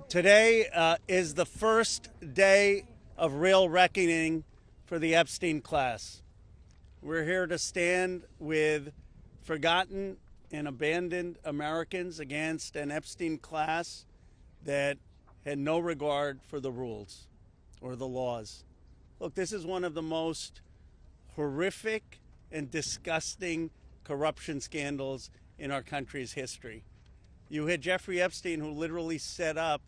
Today is the first day of real reckoning for the Epstein class. We're here to stand with forgotten and abandoned Americans against an Epstein class that had no regard for the rules or the laws. Look, this is one of the most horrific and disgusting corruption scandals in our country's history. You had Jeffrey Epstein, who literally set up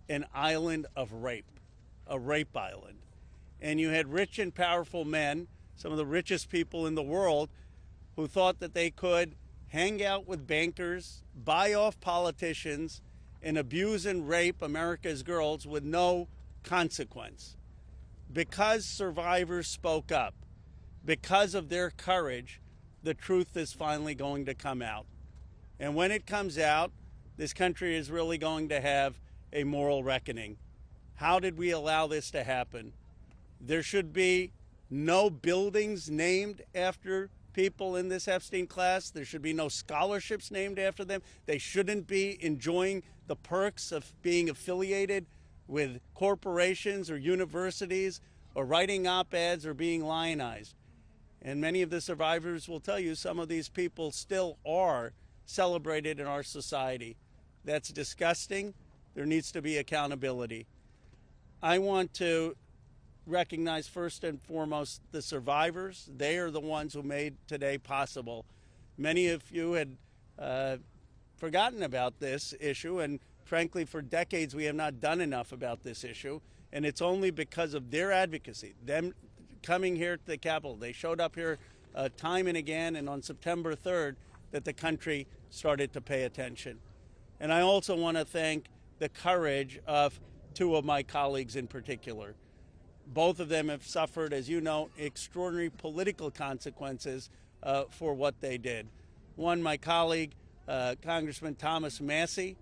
an island of rape, a rape island. And you had rich and powerful men, some of the richest people in the world, who thought that they could hang out with bankers, buy off politicians, and abuse and rape America's girls with no consequence. Because survivors spoke up, because of their courage, the truth is finally going to come out. And when it comes out, this country is really going to have a moral reckoning. How did we allow this to happen? There should be no buildings named after people in this Epstein class. There should be no scholarships named after them. They shouldn't be enjoying the perks of being affiliated with corporations or universities or writing op-eds or being lionized. And many of the survivors will tell you some of these people still are celebrated in our society. That's disgusting. There needs to be accountability. I want to recognize first and foremost the survivors. They are the ones who made today possible. Many of you had forgotten about this issue, and frankly, for decades we have not done enough about this issue, and it's only because of their advocacy, them coming here to the Capitol. They showed up here time and again, and on September 3rd, that the country started to pay attention. And I also want to thank the courage of two of my colleagues in particular. Both of them have suffered, as you know, extraordinary political consequences for what they did. One, my colleague, Congressman Thomas Massie.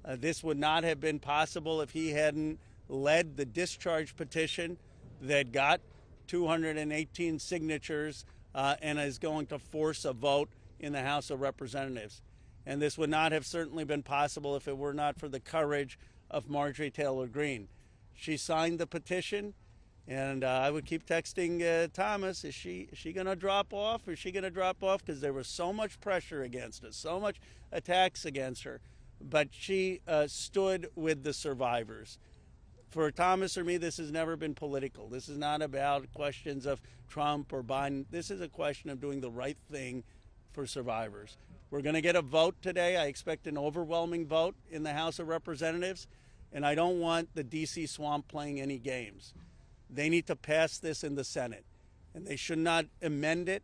This would not have been possible if he hadn't led the discharge petition that got 218 signatures and is going to force a vote in the House of Representatives. And this would not have certainly been possible if it were not for the courage of Marjorie Taylor Green. She signed the petition, and I would keep texting Thomas, is she going to drop off? Is she going to drop off? Because there was so much pressure against us, so much attacks against her. But she stood with the survivors. For Thomas or me, this has never been political. This is not about questions of Trump or Biden. This is a question of doing the right thing for survivors. We're going to get a vote today. I expect an overwhelming vote in the House of Representatives, and I don't want the D.C. swamp playing any games. They need to pass this in the Senate, and they should not amend it.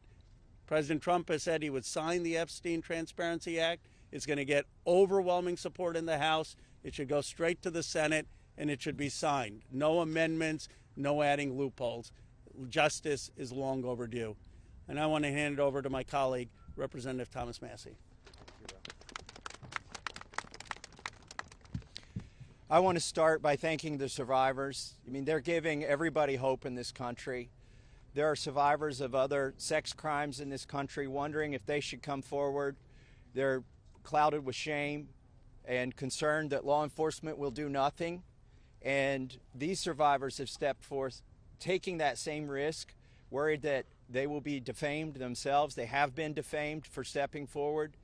President Trump has said he would sign the Epstein Transparency Act. It's going to get overwhelming support in the House. It should go straight to the Senate, and it should be signed. No amendments, no adding loopholes. Justice is long overdue. And I want to hand it over to my colleague, Representative Thomas Massie. I want to start by thanking the survivors. I mean, they're giving everybody hope in this country. There are survivors of other sex crimes in this country wondering if they should come forward. They're clouded with shame and concerned that law enforcement will do nothing. And these survivors have stepped forth, taking that same risk, worried that they will be defamed themselves. They have been defamed for stepping forward,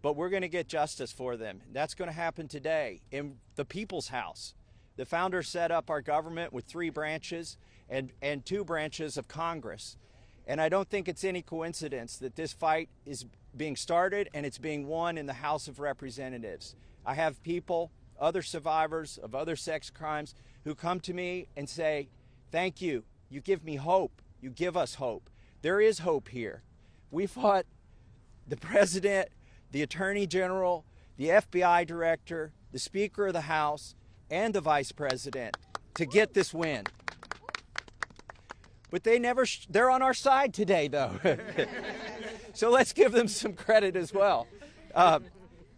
but we're going to get justice for them. That's going to happen today in the People's House. The founders set up our government with 3 branches and 2 branches of Congress. And I don't think it's any coincidence that this fight is being started and it's being won in the House of Representatives. I have people, other survivors of other sex crimes, who come to me and say, thank you. You give me hope. You give us hope. There is hope here. We fought the president, the attorney general, the FBI director, the Speaker of the House, and the vice president to get this win. But they're on our side today, though. So let's give them some credit as well.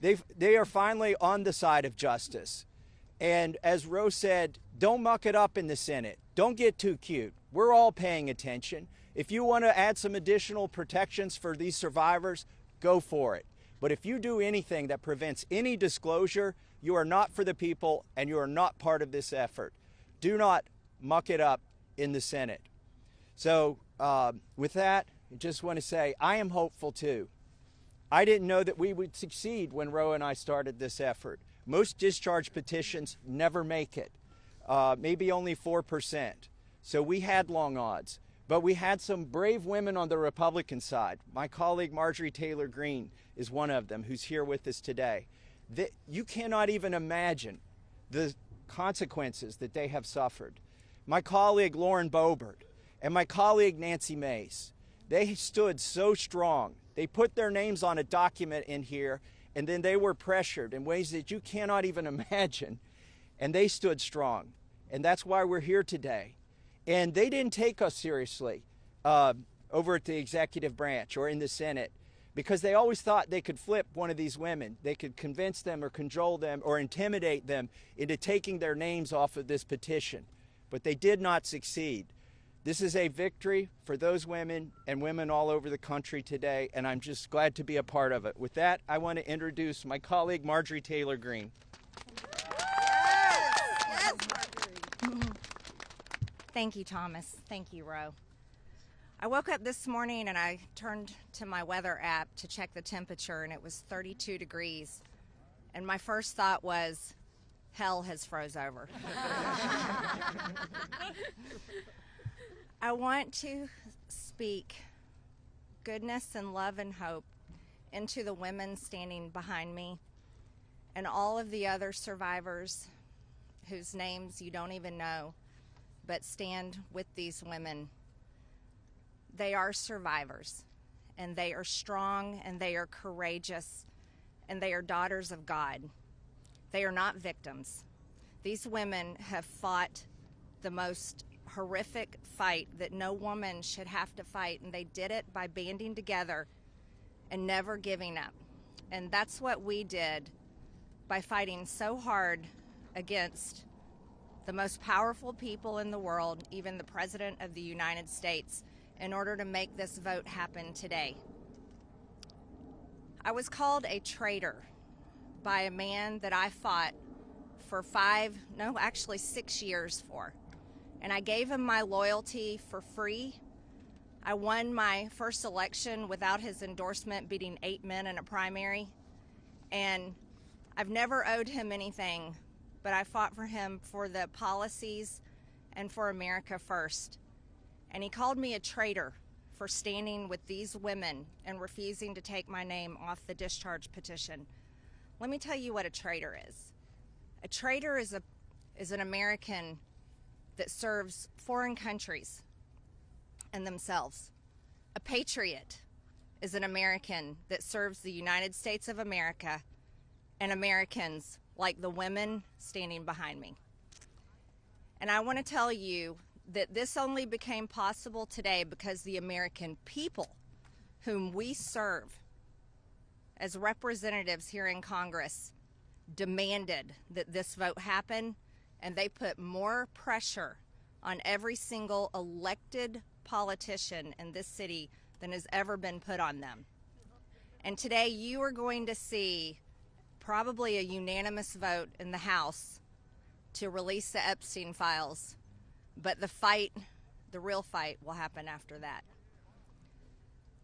They are finally on the side of justice. And as Rose said, don't muck it up in the Senate. Don't get too cute. We're all paying attention. If you want to add some additional protections for these survivors, go for it. But if you do anything that prevents any disclosure, You are not for the people, and you are not part of this effort. Do not muck it up in the Senate. So with that, I just want to say I am hopeful too. I didn't know that we would succeed when Roe and I started this effort. Most discharge petitions never make it, maybe only 4%. So we had long odds. But we had some brave women on the Republican side. My colleague Marjorie Taylor Green is one of them, who's here with us today. You cannot even imagine the consequences that they have suffered. My colleague Lauren Boebert and my colleague Nancy Mace, they stood so strong. They put their names on a document in here, and then they were pressured in ways that you cannot even imagine, and they stood strong. And that's why we're here today. And they didn't take us seriously over at the executive branch or in the Senate, because they always thought they could flip one of these women. They could convince them or cajole them or intimidate them into taking their names off of this petition. But they did not succeed. This is a victory for those women and women all over the country today, and I'm just glad to be a part of it. With that, I want to introduce my colleague Marjorie Taylor Green. Yes, Marjorie. Thank you, Thomas. Thank you, Roe. I woke up this morning and I turned to my weather app to check the temperature, and it was 32 degrees. And my first thought was, hell has froze over. I want to speak goodness and love and hope into the women standing behind me and all of the other survivors whose names you don't even know, but stand with these women. They are survivors, and they are strong, and they are courageous, and they are daughters of God. They are not victims. These women have fought the most horrific fight that no woman should have to fight, and they did it by banding together and never giving up. And that's what we did by fighting so hard against the most powerful people in the world, even the President of the United States, in order to make this vote happen today. I was called a traitor by a man that I fought for 6 years for. And I gave him my loyalty for free. I won my first election without his endorsement, beating 8 men in a primary. And I've never owed him anything, but I fought for him for the policies and for America first. And he called me a traitor for standing with these women and refusing to take my name off the discharge petition. Let me tell you what a traitor is. A traitor is an American that serves foreign countries and themselves. A patriot is an American that serves the United States of America and Americans like the women standing behind me. And I want to tell you that this only became possible today because the American people, whom we serve as representatives here in Congress, demanded that this vote happen, and they put more pressure on every single elected politician in this city than has ever been put on them. And today you are going to see probably a unanimous vote in the House to release the Epstein files. But the real fight will happen after that.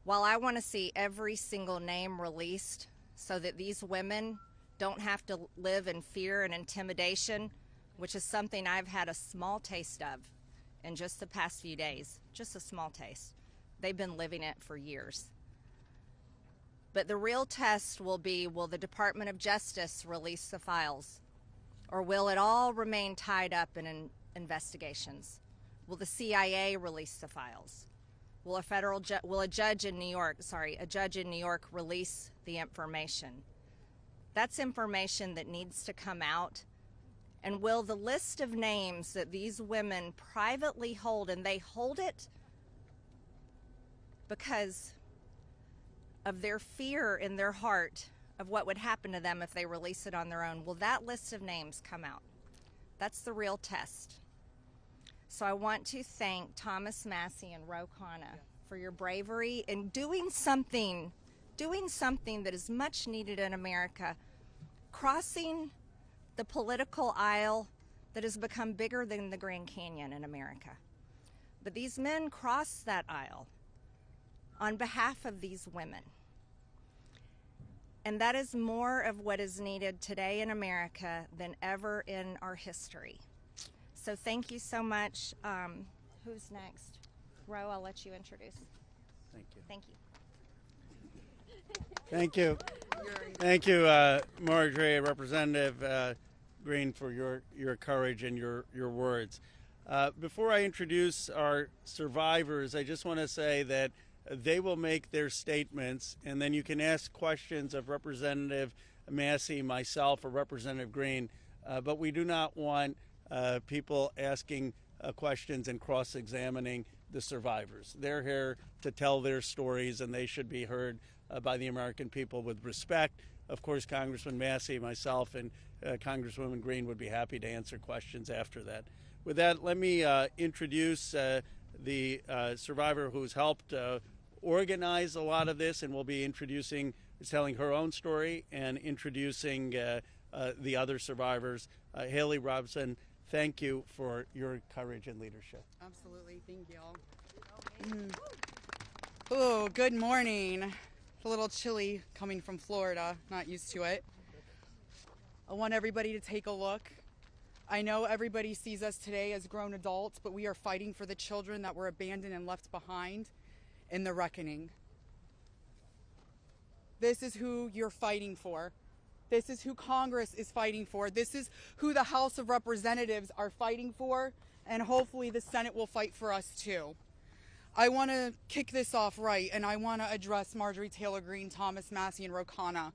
While I want to see every single name released so that these women don't have to live in fear and intimidation, which is something I've had a small taste of in just the past few days, just a small taste. They've been living it for years. But the real test will be, will the Department of Justice release the files? Or will it all remain tied up in investigations? Will the CIA release the files? Will a judge in New York release the information? That's information that needs to come out. And will the list of names that these women privately hold, and they hold it because of their fear in their heart of what would happen to them if they release it on their own, will that list of names come out? That's the real test. So I want to thank Thomas Massey and Ro Khanna for your bravery in doing something that is much needed in America, crossing the political aisle that has become bigger than the Grand Canyon in America. But these men crossed that aisle on behalf of these women. And that is more of what is needed today in America than ever in our history. So thank you so much. Who's next? Ro, I'll let you introduce. Thank you. Thank you. Thank you. Thank you, Marjorie, Representative Green, for your courage and your words. Before I introduce our survivors, I just want to say that they will make their statements, and then you can ask questions of Representative Massey, myself, or Representative Green, but we do not want people asking questions and cross-examining the survivors. They're here to tell their stories, and they should be heard by the American people with respect. Of course, Congressman Massey, myself, and Congresswoman Green would be happy to answer questions after that. With that, let me introduce the survivor who's helped organize a lot of this, and will be telling her own story and introducing the other survivors. Haley Robson, thank you for your courage and leadership. Absolutely, thank you all. Oh, good morning. It's a little chilly coming from Florida, not used to it. I want everybody to take a look. I know everybody sees us today as grown adults, but we are fighting for the children that were abandoned and left behind in the reckoning. This is who you're fighting for. This is who Congress is fighting for. This is who the House of Representatives are fighting for, and hopefully the Senate will fight for us too. I want to kick this off right, and I want to address Marjorie Taylor Green, Thomas Massey, and Rokana.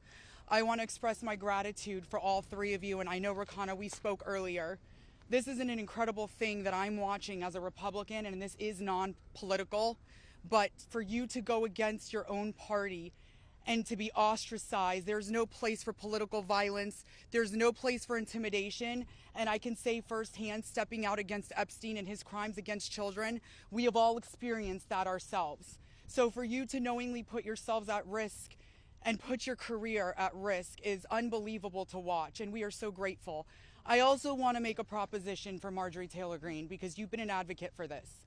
I want to express my gratitude for all three of you, and I know, Rokana, we spoke earlier. This is an incredible thing that I'm watching as a Republican, and this is non-political, but for you to go against your own party and to be ostracized, there's no place for political violence, there's no place for intimidation, and I can say firsthand, stepping out against Epstein and his crimes against children, we have all experienced that ourselves. So for you to knowingly put yourselves at risk and put your career at risk is unbelievable to watch, and we are so grateful. I also want to make a proposition for Marjorie Taylor Green, because you've been an advocate for this.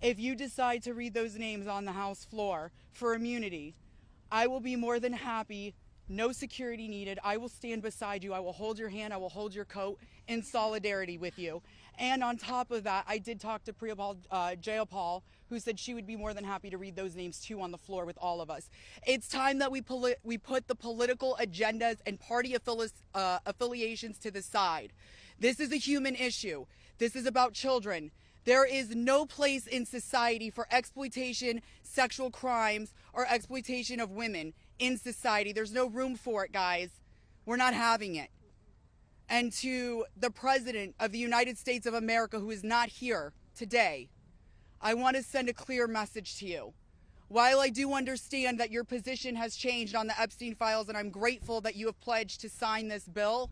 If you decide to read those names on the House floor for immunity, I will be more than happy, no security needed. I will stand beside you. I will hold your hand. I will hold your coat in solidarity with you. And on top of that, I did talk to Jayapal, who said she would be more than happy to read those names too on the floor with all of us. It's time that we put the political agendas and party affiliations to the side. This is a human issue. This is about children. There is no place in society for exploitation, sexual crimes, or exploitation of women in society. There's no room for it, guys. We're not having it. And to the President of the United States of America, who is not here today, I want to send a clear message to you. While I do understand that your position has changed on the Epstein files, and I'm grateful that you have pledged to sign this bill,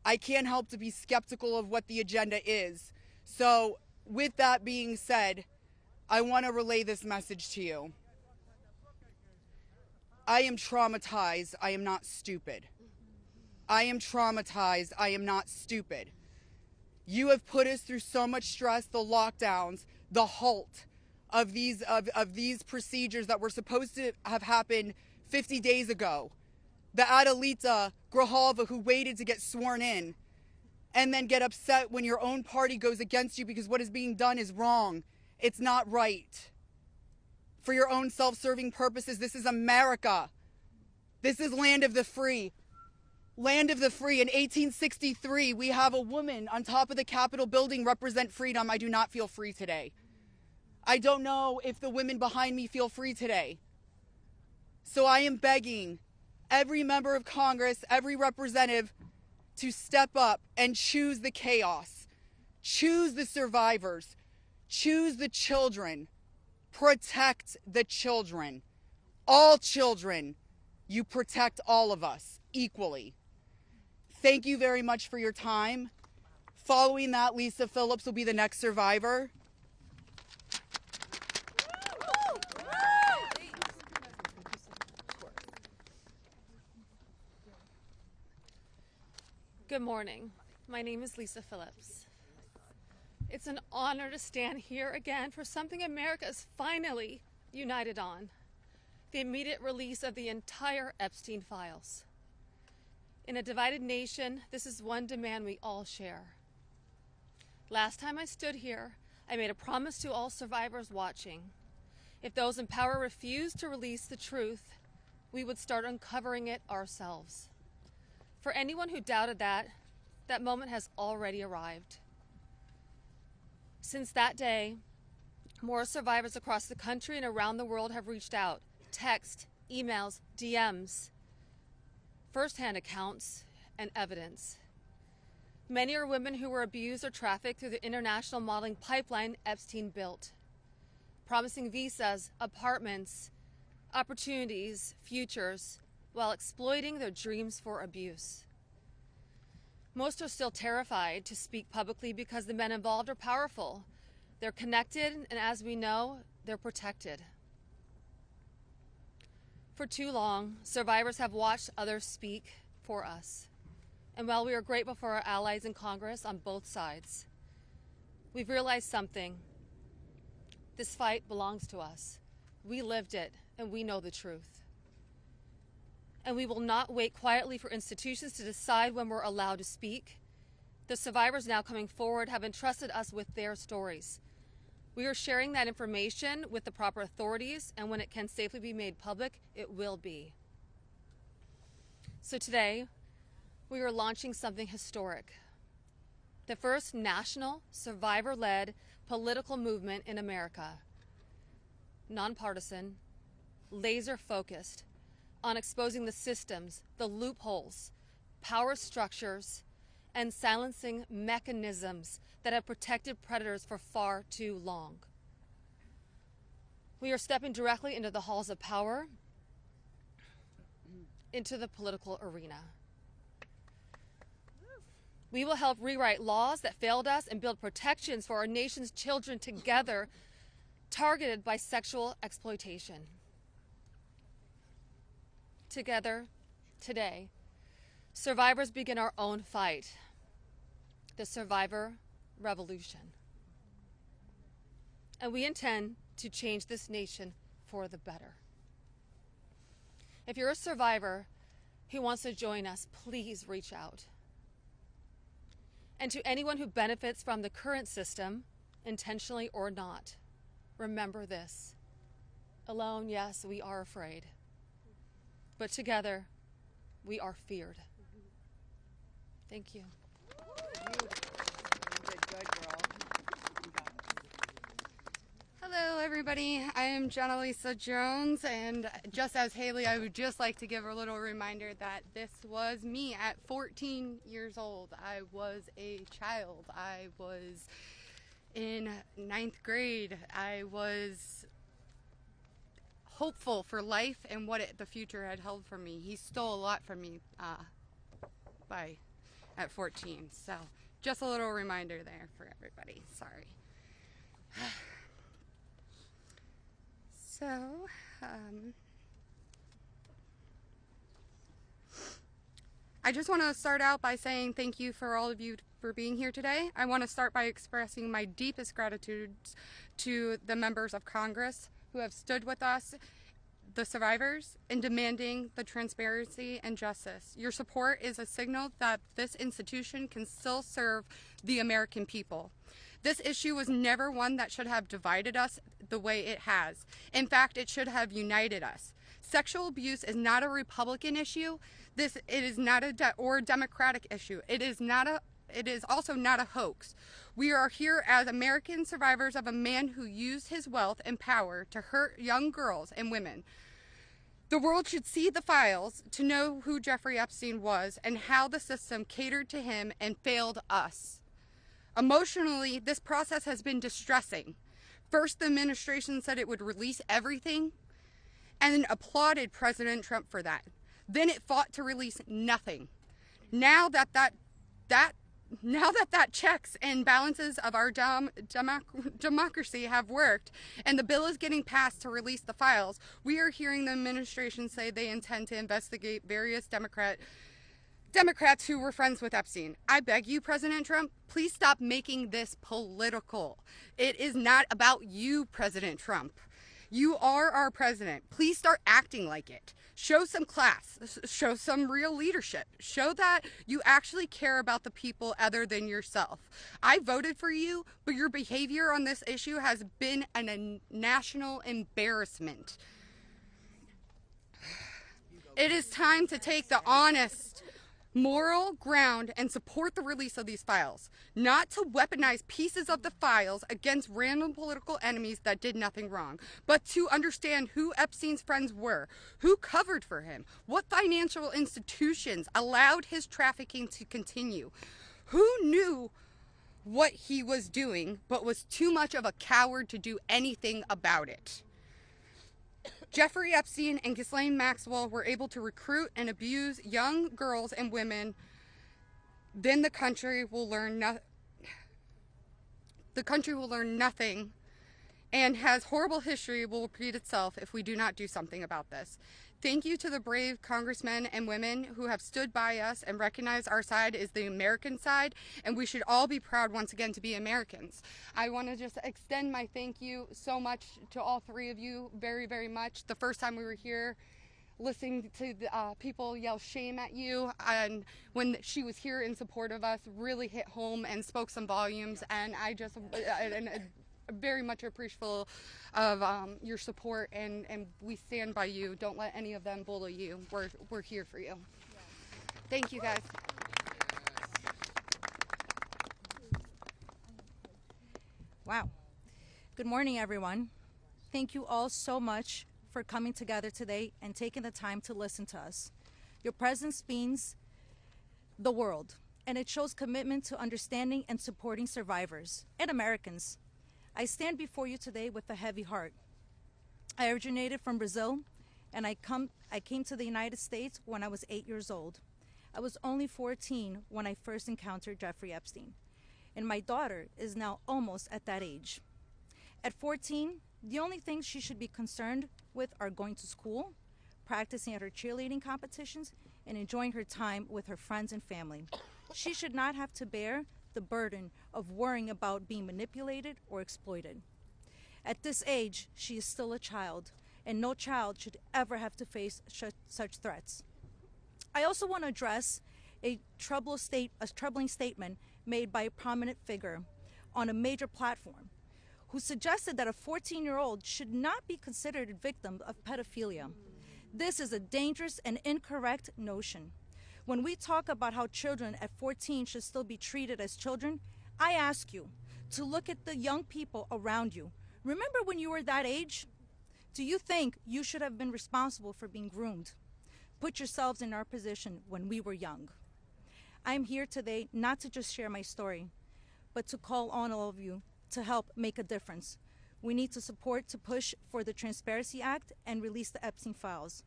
I can't help to be skeptical of what the agenda is. So, with that being said, I want to relay this message to you. I am traumatized. I am not stupid. I am traumatized. I am not stupid. You have put us through so much stress, the lockdowns, the halt of these procedures that were supposed to have happened 50 days ago. The Adelita Grijalva who waited to get sworn in, and then get upset when your own party goes against you because what is being done is wrong. It's not right. For your own self-serving purposes, this is America. This is land of the free. Land of the free. In 1863, we have a woman on top of the Capitol building represent freedom. I do not feel free today. I don't know if the women behind me feel free today. So I am begging every member of Congress, every representative, to step up and choose the chaos, choose the survivors, choose the children, protect the children. All children, you protect all of us equally. Thank you very much for your time. Following that, Lisa Phillips will be the next survivor. Good morning. My name is Lisa Phillips. It's an honor to stand here again for something America is finally united on: the immediate release of the entire Epstein files. In a divided nation, this is one demand we all share. Last time I stood here, I made a promise to all survivors watching. If those in power refused to release the truth, we would start uncovering it ourselves. For anyone who doubted that, that moment has already arrived. Since that day, more survivors across the country and around the world have reached out: text, emails, DMs, firsthand accounts, and evidence. Many are women who were abused or trafficked through the international modeling pipeline Epstein built, promising visas, apartments, opportunities, futures, while exploiting their dreams for abuse. Most are still terrified to speak publicly because the men involved are powerful. They're connected, and as we know, they're protected. For too long, survivors have watched others speak for us. And while we are grateful for our allies in Congress on both sides, we've realized something. This fight belongs to us. We lived it, and we know the truth. And we will not wait quietly for institutions to decide when we're allowed to speak. The survivors now coming forward have entrusted us with their stories. We are sharing that information with the proper authorities, and when it can safely be made public, it will be. So today, we are launching something historic: the first national, survivor-led political movement in America. Nonpartisan, laser-focused on exposing the systems, the loopholes, power structures, and silencing mechanisms that have protected predators for far too long. We are stepping directly into the halls of power, into the political arena. We will help rewrite laws that failed us and build protections for our nation's children together, targeted by sexual exploitation. Together, today, survivors begin our own fight, the survivor revolution. And we intend to change this nation for the better. If you're a survivor who wants to join us, please reach out. And to anyone who benefits from the current system, intentionally or not, remember this: alone, yes, we are afraid, but together, we are feared. Thank you. Good girl. Hello, everybody. I am Jenna Lisa Jones, and just as Haley, I would just like to give a little reminder that this was me at 14 years old. I was a child. I was in 9th grade. I was hopeful for life and what the future had held for me. He stole a lot from me at 14. So just a little reminder there for everybody. Sorry. So, I just want to start out by saying thank you for all of you for being here today. I want to start by expressing my deepest gratitude to the members of Congress who have stood with us, the survivors, in demanding the transparency and justice. Your support is a signal that this institution can still serve the American people. This issue was never one that should have divided us the way it has. In fact, it should have united us. Sexual abuse is not a Republican issue. It is not a Democratic issue. It is also not a hoax. We are here as American survivors of a man who used his wealth and power to hurt young girls and women. The world should see the files to know who Jeffrey Epstein was and how the system catered to him and failed us. Emotionally, this process has been distressing. First, the administration said it would release everything and then applauded President Trump for that. Then it fought to release nothing. Now that checks and balances of our democracy have worked and the bill is getting passed to release the files, we are hearing the administration say they intend to investigate various Democrat Democrats who were friends with Epstein. I beg you, President Trump, please stop making this political. It is not about you, President Trump. You are our president. Please start acting like it. Show some class. Show some real leadership. Show that you actually care about the people other than yourself. I voted for you, but your behavior on this issue has been a national embarrassment. It is time to take the honest, moral ground and support the release of these files, not to weaponize pieces of the files against random political enemies that did nothing wrong, but to understand who Epstein's friends were, who covered for him, what financial institutions allowed his trafficking to continue, who knew what he was doing but was too much of a coward to do anything about it. Jeffrey Epstein and Ghislaine Maxwell were able to recruit and abuse young girls and women. Then the country will learn nothing, and has horrible history will repeat itself if we do not do something about this. Thank you to the brave congressmen and women who have stood by us and recognized our side is the American side, and we should all be proud once again to be Americans. I want to just extend my thank you so much to all three of you, very, very much. The first time we were here, listening to the, people yell shame at you, and when she was here in support of us, really hit home and spoke some volumes, and I just very much appreciative of your support, and we stand by you. Don't let any of them bully you. We're here for you. Thank you, guys. Wow. Good morning, everyone. Thank you all so much for coming together today and taking the time to listen to us. Your presence means the world, and it shows commitment to understanding and supporting survivors and Americans. I stand before you today with a heavy heart. I originated from Brazil, and I came to the United States when I was 8 years old. I was only 14 when I first encountered Jeffrey Epstein, and my daughter is now almost at that age. At 14, the only things she should be concerned with are going to school, practicing at her cheerleading competitions, and enjoying her time with her friends and family. She should not have to bear the burden of worrying about being manipulated or exploited. At this age, she is still a child, and no child should ever have to face such threats. I also want to address a troubling statement made by a prominent figure on a major platform who suggested that a 14-year-old should not be considered a victim of pedophilia. This is a dangerous and incorrect notion. When we talk about how children at 14 should still be treated as children, I ask you to look at the young people around you. Remember when you were that age? Do you think you should have been responsible for being groomed? Put yourselves in our position when we were young. I'm here today not to just share my story, but to call on all of you to help make a difference. We need to support to push for the Transparency Act and release the Epstein files.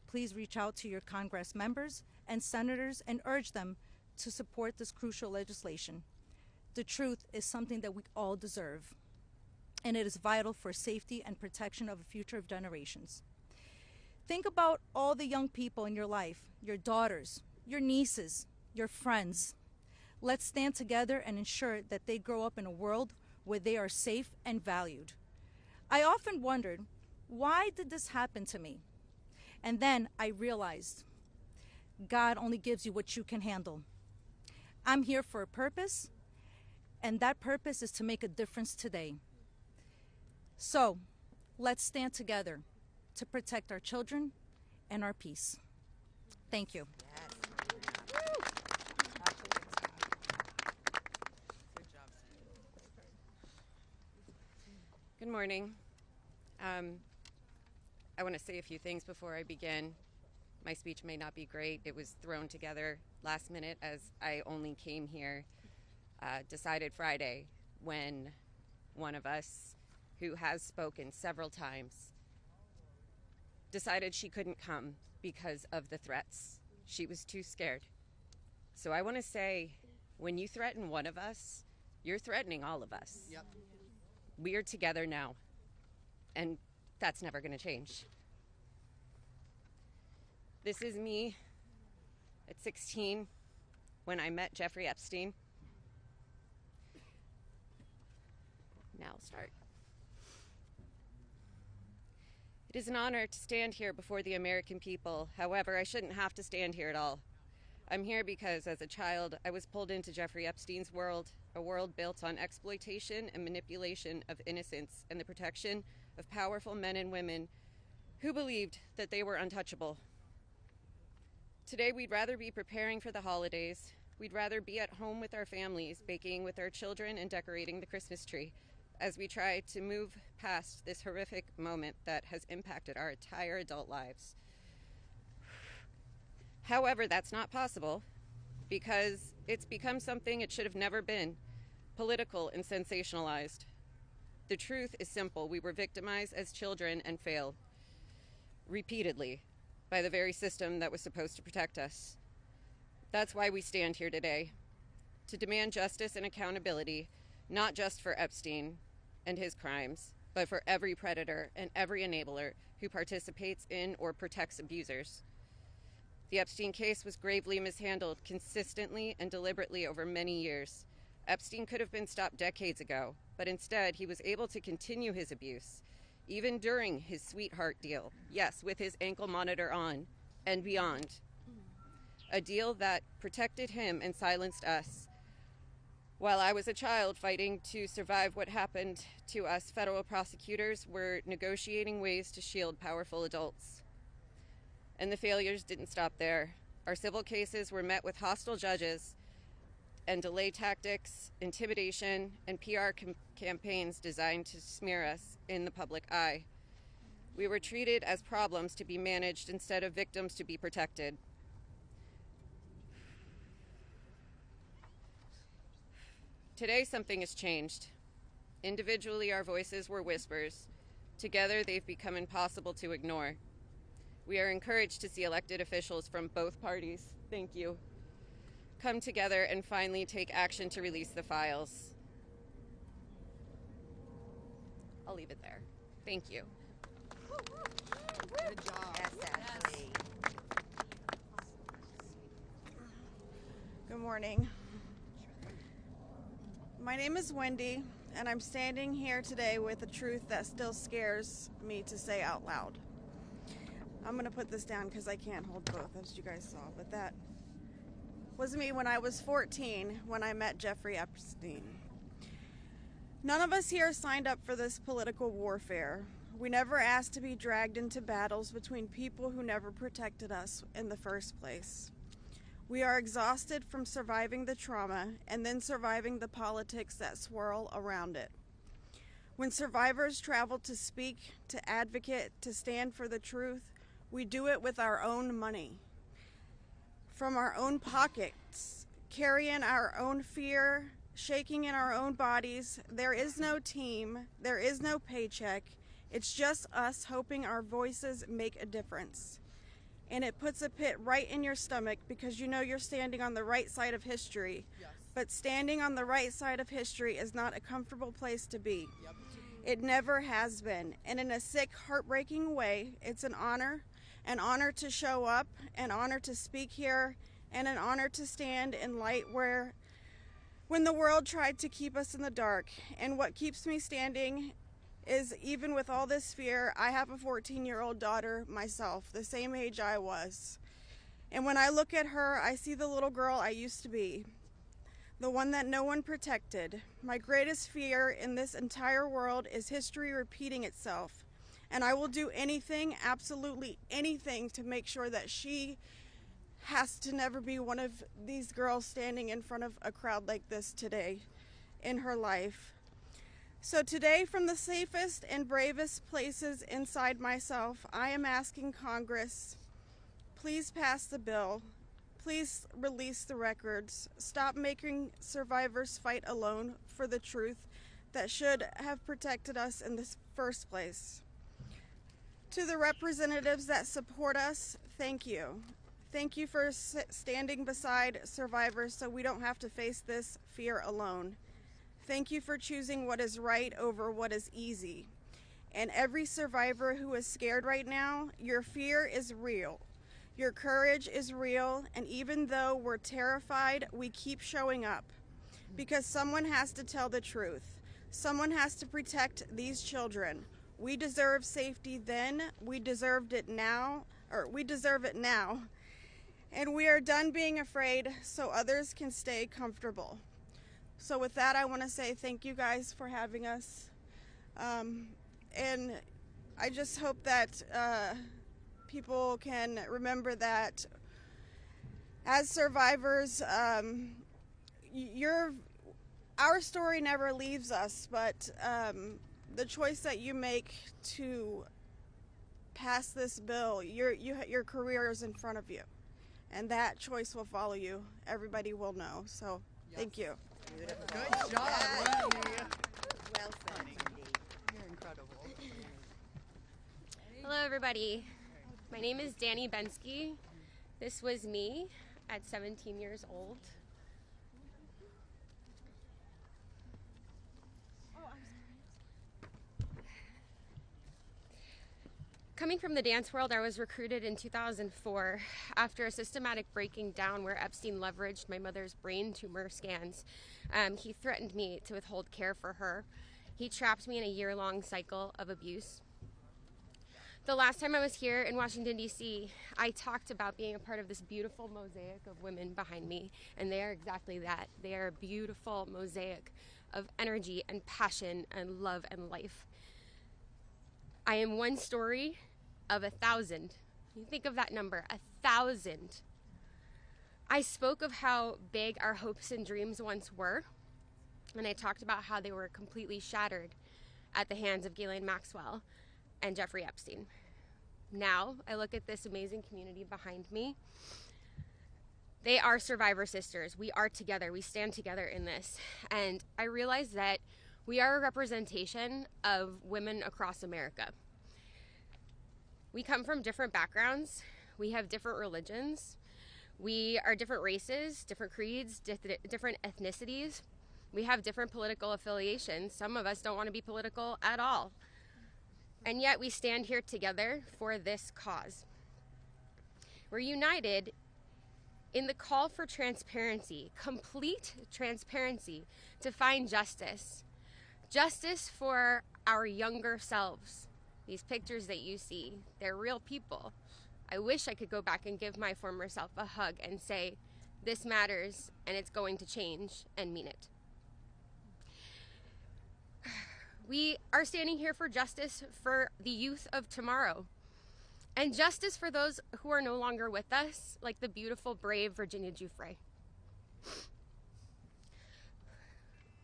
Please reach out to your Congress members and senators and urge them to support this crucial legislation. The truth is something that we all deserve, and it is vital for safety and protection of the future of generations. Think about all the young people in your life, your daughters, your nieces, your friends. Let's stand together and ensure that they grow up in a world where they are safe and valued. I often wondered, why did this happen to me? And then I realized, God only gives you what you can handle. I'm here for a purpose, and that purpose is to make a difference today. So, let's stand together to protect our children and our peace. Thank you. Good morning. I want to say a few things before I begin. My speech may not be great. It was thrown together last minute as I only came here, decided Friday, when one of us, who has spoken several times, decided she couldn't come because of the threats. She was too scared. So I want to say, when you threaten one of us, you're threatening all of us. Yep. We are together now, and that's never going to change. This is me At 16, when I met Jeffrey Epstein. Now I'll start. It is an honor to stand here before the American people. However, I shouldn't have to stand here at all. I'm here because as a child, I was pulled into Jeffrey Epstein's world, a world built on exploitation and manipulation of innocence and the protection of powerful men and women who believed that they were untouchable. Today, we'd rather be preparing for the holidays. We'd rather be at home with our families, baking with our children and decorating the Christmas tree as we try to move past this horrific moment that has impacted our entire adult lives. However, that's not possible because it's become something it should have never been, political and sensationalized. The truth is simple. We were victimized as children and failed repeatedly by the very system that was supposed to protect us. That's why we stand here today, to demand justice and accountability, not just for Epstein and his crimes, but for every predator and every enabler who participates in or protects abusers. The Epstein case was gravely mishandled consistently and deliberately over many years. Epstein could have been stopped decades ago, but instead he was able to continue his abuse, even during his sweetheart deal, yes, with his ankle monitor on and beyond. A deal that protected him and silenced us. While I was a child fighting to survive what happened to us, federal prosecutors were negotiating ways to shield powerful adults. And the failures didn't stop there. Our civil cases were met with hostile judges and delay tactics, intimidation, and PR campaigns designed to smear us in the public eye. We were treated as problems to be managed instead of victims to be protected. Today, something has changed. Individually, our voices were whispers. Together, they've become impossible to ignore. We are encouraged to see elected officials from both parties, thank you, come together and finally take action to release the files. I'll leave it there. Thank you. Good job. Yes, Ashley. Good morning. My name is Wendy, and I'm standing here today with a truth that still scares me to say out loud. I'm going to put this down because I can't hold both, as you guys saw, but that was me when I was 14 when I met Jeffrey Epstein. None of us here signed up for this political warfare. We never asked to be dragged into battles between people who never protected us in the first place. We are exhausted from surviving the trauma and then surviving the politics that swirl around it. When survivors travel to speak, to advocate, to stand for the truth, we do it with our own money, from our own pockets, carrying our own fear, shaking in our own bodies. There is no team, there is no paycheck. It's just us hoping our voices make a difference. And it puts a pit right in your stomach because you know you're standing on the right side of history. Yes. But standing on the right side of history is not a comfortable place to be. Yep. It never has been. And in a sick, heartbreaking way, it's an honor to show up, an honor to speak here, and an honor to stand in light when the world tried to keep us in the dark. And what keeps me standing is, even with all this fear, I have a 14-year-old daughter myself, the same age I was. And when I look at her, I see the little girl I used to be, the one that no one protected. My greatest fear in this entire world is history repeating itself. And I will do anything, absolutely anything, to make sure that she has to never be one of these girls standing in front of a crowd like this today in her life. So today, from the safest and bravest places inside myself, I am asking Congress, please pass the bill. Please release the records. Stop making survivors fight alone for the truth that should have protected us in the first place. To the representatives that support us, thank you. Thank you for standing beside survivors so we don't have to face this fear alone. Thank you for choosing what is right over what is easy. And every survivor who is scared right now, your fear is real. Your courage is real, and even though we're terrified, we keep showing up. Because someone has to tell the truth. Someone has to protect these children. We deserve safety then, we deserve it now. And we are done being afraid so others can stay comfortable. So with that, I want to say thank you guys for having us. And I just hope that people can remember that as survivors, our story never leaves us, but the choice that you make to pass this bill, your career is in front of you, and that choice will follow you. Everybody will know. So, thank you. Good job. Well said, You're incredible. Hello, everybody. My name is Danny Bensky. This was me at 17 years old. Coming from the dance world, I was recruited in 2004 after a systematic breaking down where Epstein leveraged my mother's brain tumor scans. He threatened me to withhold care for her. He trapped me in a year-long cycle of abuse. The last time I was here in Washington, D.C., I talked about being a part of this beautiful mosaic of women behind me, and they are exactly that. They are a beautiful mosaic of energy and passion and love and life. I am one story of 1,000. You think of that number, 1,000. I spoke of how big our hopes and dreams once were, and I talked about how they were completely shattered at the hands of Ghislaine Maxwell and Jeffrey Epstein. Now, I look at this amazing community behind me. They are survivor sisters. We are together. We stand together in this. And I realize that we are a representation of women across America. We come from different backgrounds. We have different religions. We are different races, different creeds, different ethnicities. We have different political affiliations. Some of us don't want to be political at all. And yet we stand here together for this cause. We're united in the call for transparency, complete transparency, to find justice. Justice for our younger selves. These pictures that you see, they're real people. I wish I could go back and give my former self a hug and say, this matters and it's going to change, and mean it. We are standing here for justice for the youth of tomorrow, and justice for those who are no longer with us, like the beautiful, brave Virginia Giuffre.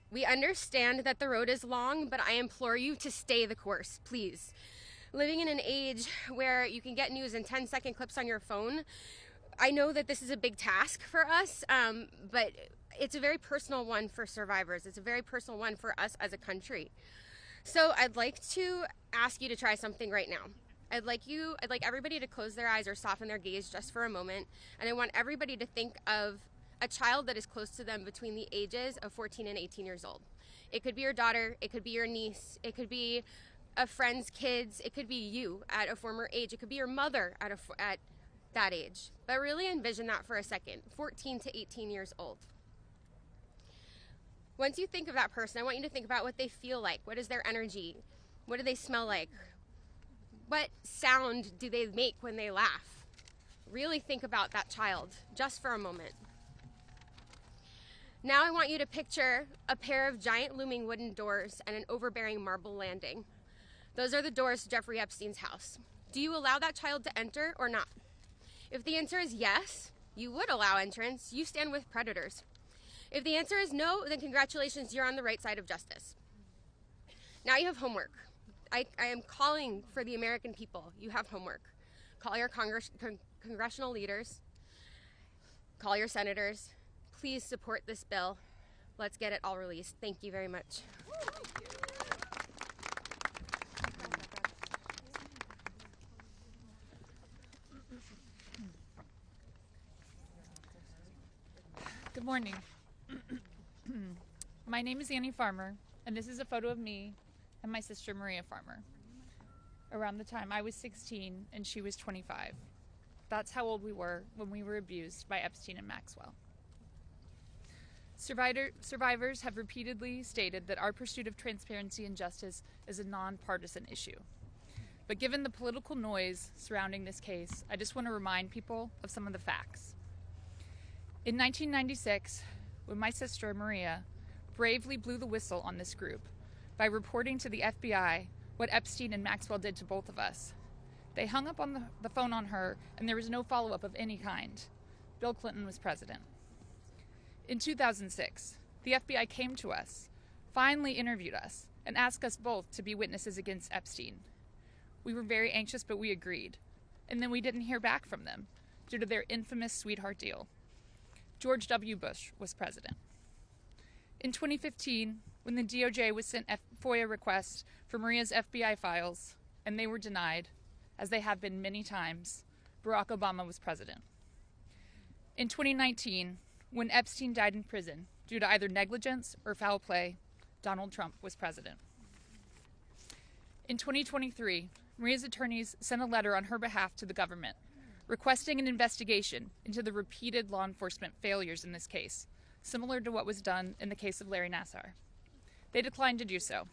We understand that the road is long, but I implore you to stay the course, please. Living in an age where you can get news in 10-second clips on your phone, I know that this is a big task for us, but it's a very personal one for survivors. It's a very personal one for us as a country. So I'd like to ask you to try something right now. I'd like everybody to close their eyes or soften their gaze just for a moment, and I want everybody to think of a child that is close to them between the ages of 14 and 18 years old. It could be your daughter, it could be your niece, it could be a friend's kids, it could be you at a former age, it could be your mother at that age. But really envision that for a second, 14 to 18 years old. Once you think of that person, I want you to think about what they feel like. What is their energy? What do they smell like? What sound do they make when they laugh? Really think about that child just for a moment. Now I want you to picture a pair of giant looming wooden doors and an overbearing marble landing. Those are the doors to Jeffrey Epstein's house. Do you allow that child to enter or not? If the answer is yes, you would allow entrance. You stand with predators. If the answer is no, then congratulations, you're on the right side of justice. Now you have homework. I am calling for the American people. You have homework. Call your congressional leaders. Call your senators. Please support this bill. Let's get it all released. Thank you very much. Good morning. My name is Annie Farmer, and this is a photo of me and my sister Maria Farmer around the time I was 16 and she was 25. That's how old we were when we were abused by Epstein and Maxwell. Survivors have repeatedly stated that our pursuit of transparency and justice is a nonpartisan issue. But given the political noise surrounding this case, I just want to remind people of some of the facts. In 1996, when my sister, Maria, bravely blew the whistle on this group by reporting to the FBI what Epstein and Maxwell did to both of us, they hung up on the phone on her, and there was no follow-up of any kind. Bill Clinton was president. In 2006, the FBI came to us, finally interviewed us, and asked us both to be witnesses against Epstein. We were very anxious, but we agreed. And then we didn't hear back from them due to their infamous sweetheart deal. George W. Bush was president. In 2015, when the DOJ was sent FOIA requests for Maria's FBI files, and they were denied, as they have been many times, Barack Obama was president. In 2019, when Epstein died in prison due to either negligence or foul play, Donald Trump was president. In 2023, Maria's attorneys sent a letter on her behalf to the government, requesting an investigation into the repeated law enforcement failures in this case, similar to what was done in the case of Larry Nassar. They declined to do so.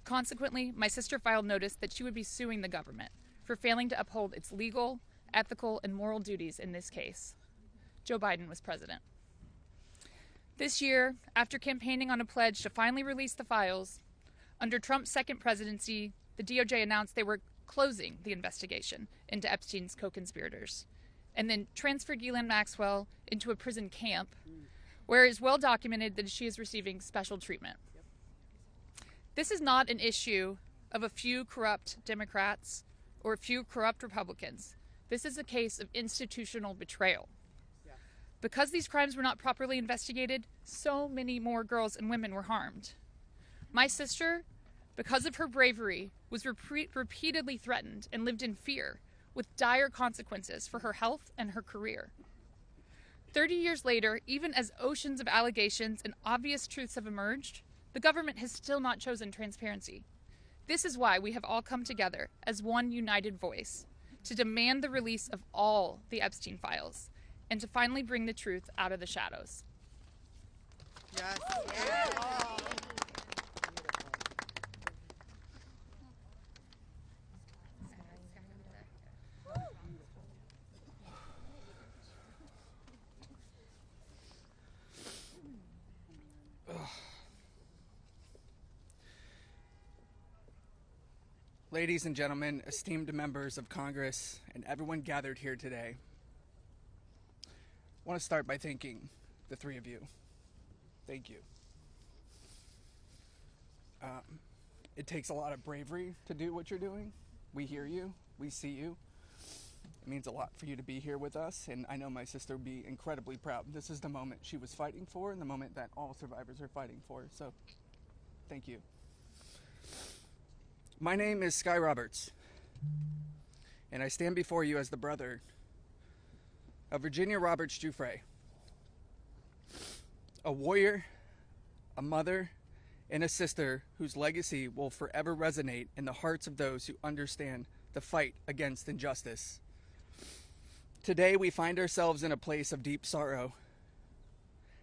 Consequently, my sister filed notice that she would be suing the government for failing to uphold its legal, ethical, and moral duties in this case. Joe Biden was president. This year, after campaigning on a pledge to finally release the files, under Trump's second presidency, the DOJ announced they were closing the investigation into Epstein's co-conspirators, and then transferred Ghislaine Maxwell into a prison camp, where it is well documented that she is receiving special treatment. This is not an issue of a few corrupt Democrats or a few corrupt Republicans. This is a case of institutional betrayal. Because these crimes were not properly investigated, so many more girls and women were harmed. My sister, because of her bravery, was repeatedly threatened and lived in fear, with dire consequences for her health and her career. 30 years later, even as oceans of allegations and obvious truths have emerged, the government has still not chosen transparency. This is why we have all come together as one united voice to demand the release of all the Epstein files and to finally bring the truth out of the shadows. Yes. Ladies and gentlemen, esteemed members of Congress, and everyone gathered here today, I want to start by thanking the three of you. Thank you. It takes a lot of bravery to do what you're doing. We hear you. We see you. It means a lot for you to be here with us, and I know my sister would be incredibly proud. This is the moment she was fighting for and the moment that all survivors are fighting for, so thank you. My name is Sky Roberts, and I stand before you as the brother of Virginia Roberts Giuffre, a warrior, a mother, and a sister whose legacy will forever resonate in the hearts of those who understand the fight against injustice. Today we find ourselves in a place of deep sorrow,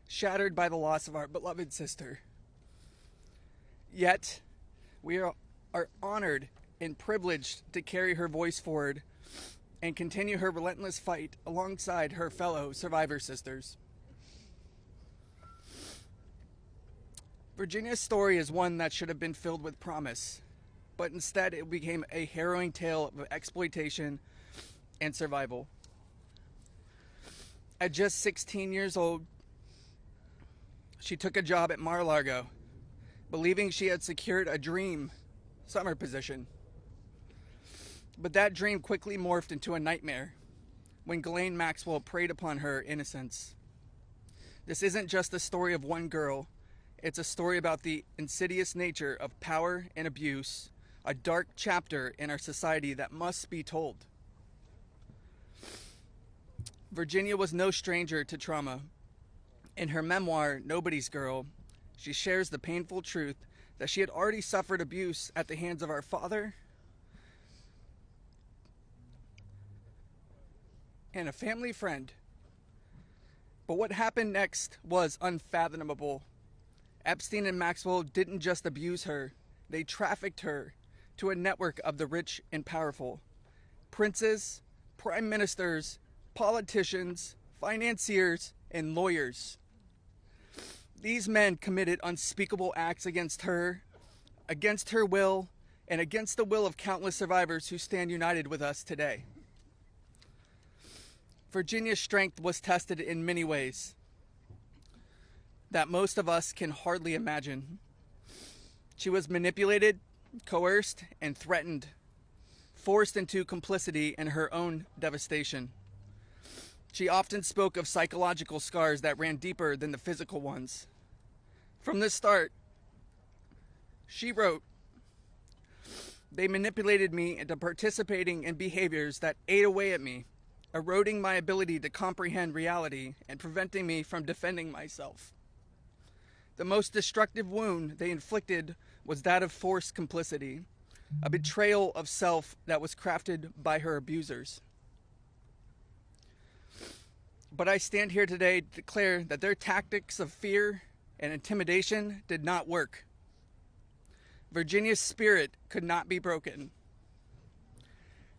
shattered by the loss of our beloved sister. Yet, we are honored and privileged to carry her voice forward and continue her relentless fight alongside her fellow survivor sisters. Virginia's story is one that should have been filled with promise, but instead it became a harrowing tale of exploitation and survival. At just 16 years old, she took a job at Mar-a-Lago, believing she had secured a dream summer position. But that dream quickly morphed into a nightmare when Ghislaine Maxwell preyed upon her innocence. This isn't just a story of one girl. It's a story about the insidious nature of power and abuse, a dark chapter in our society that must be told. Virginia was no stranger to trauma. In her memoir, Nobody's Girl, she shares the painful truth that she had already suffered abuse at the hands of our father, and a family friend. But what happened next was unfathomable. Epstein and Maxwell didn't just abuse her, they trafficked her to a network of the rich and powerful. Princes, prime ministers, politicians, financiers, and lawyers. These men committed unspeakable acts against her will, and against the will of countless survivors who stand united with us today. Virginia's strength was tested in many ways that most of us can hardly imagine. She was manipulated, coerced, and threatened, forced into complicity in her own devastation. She often spoke of psychological scars that ran deeper than the physical ones. From the start, she wrote, "They manipulated me into participating in behaviors that ate away at me, eroding my ability to comprehend reality and preventing me from defending myself. The most destructive wound they inflicted was that of forced complicity, a betrayal of self that was crafted by her abusers. But I stand here today to declare that their tactics of fear and intimidation did not work. Virginia's spirit could not be broken.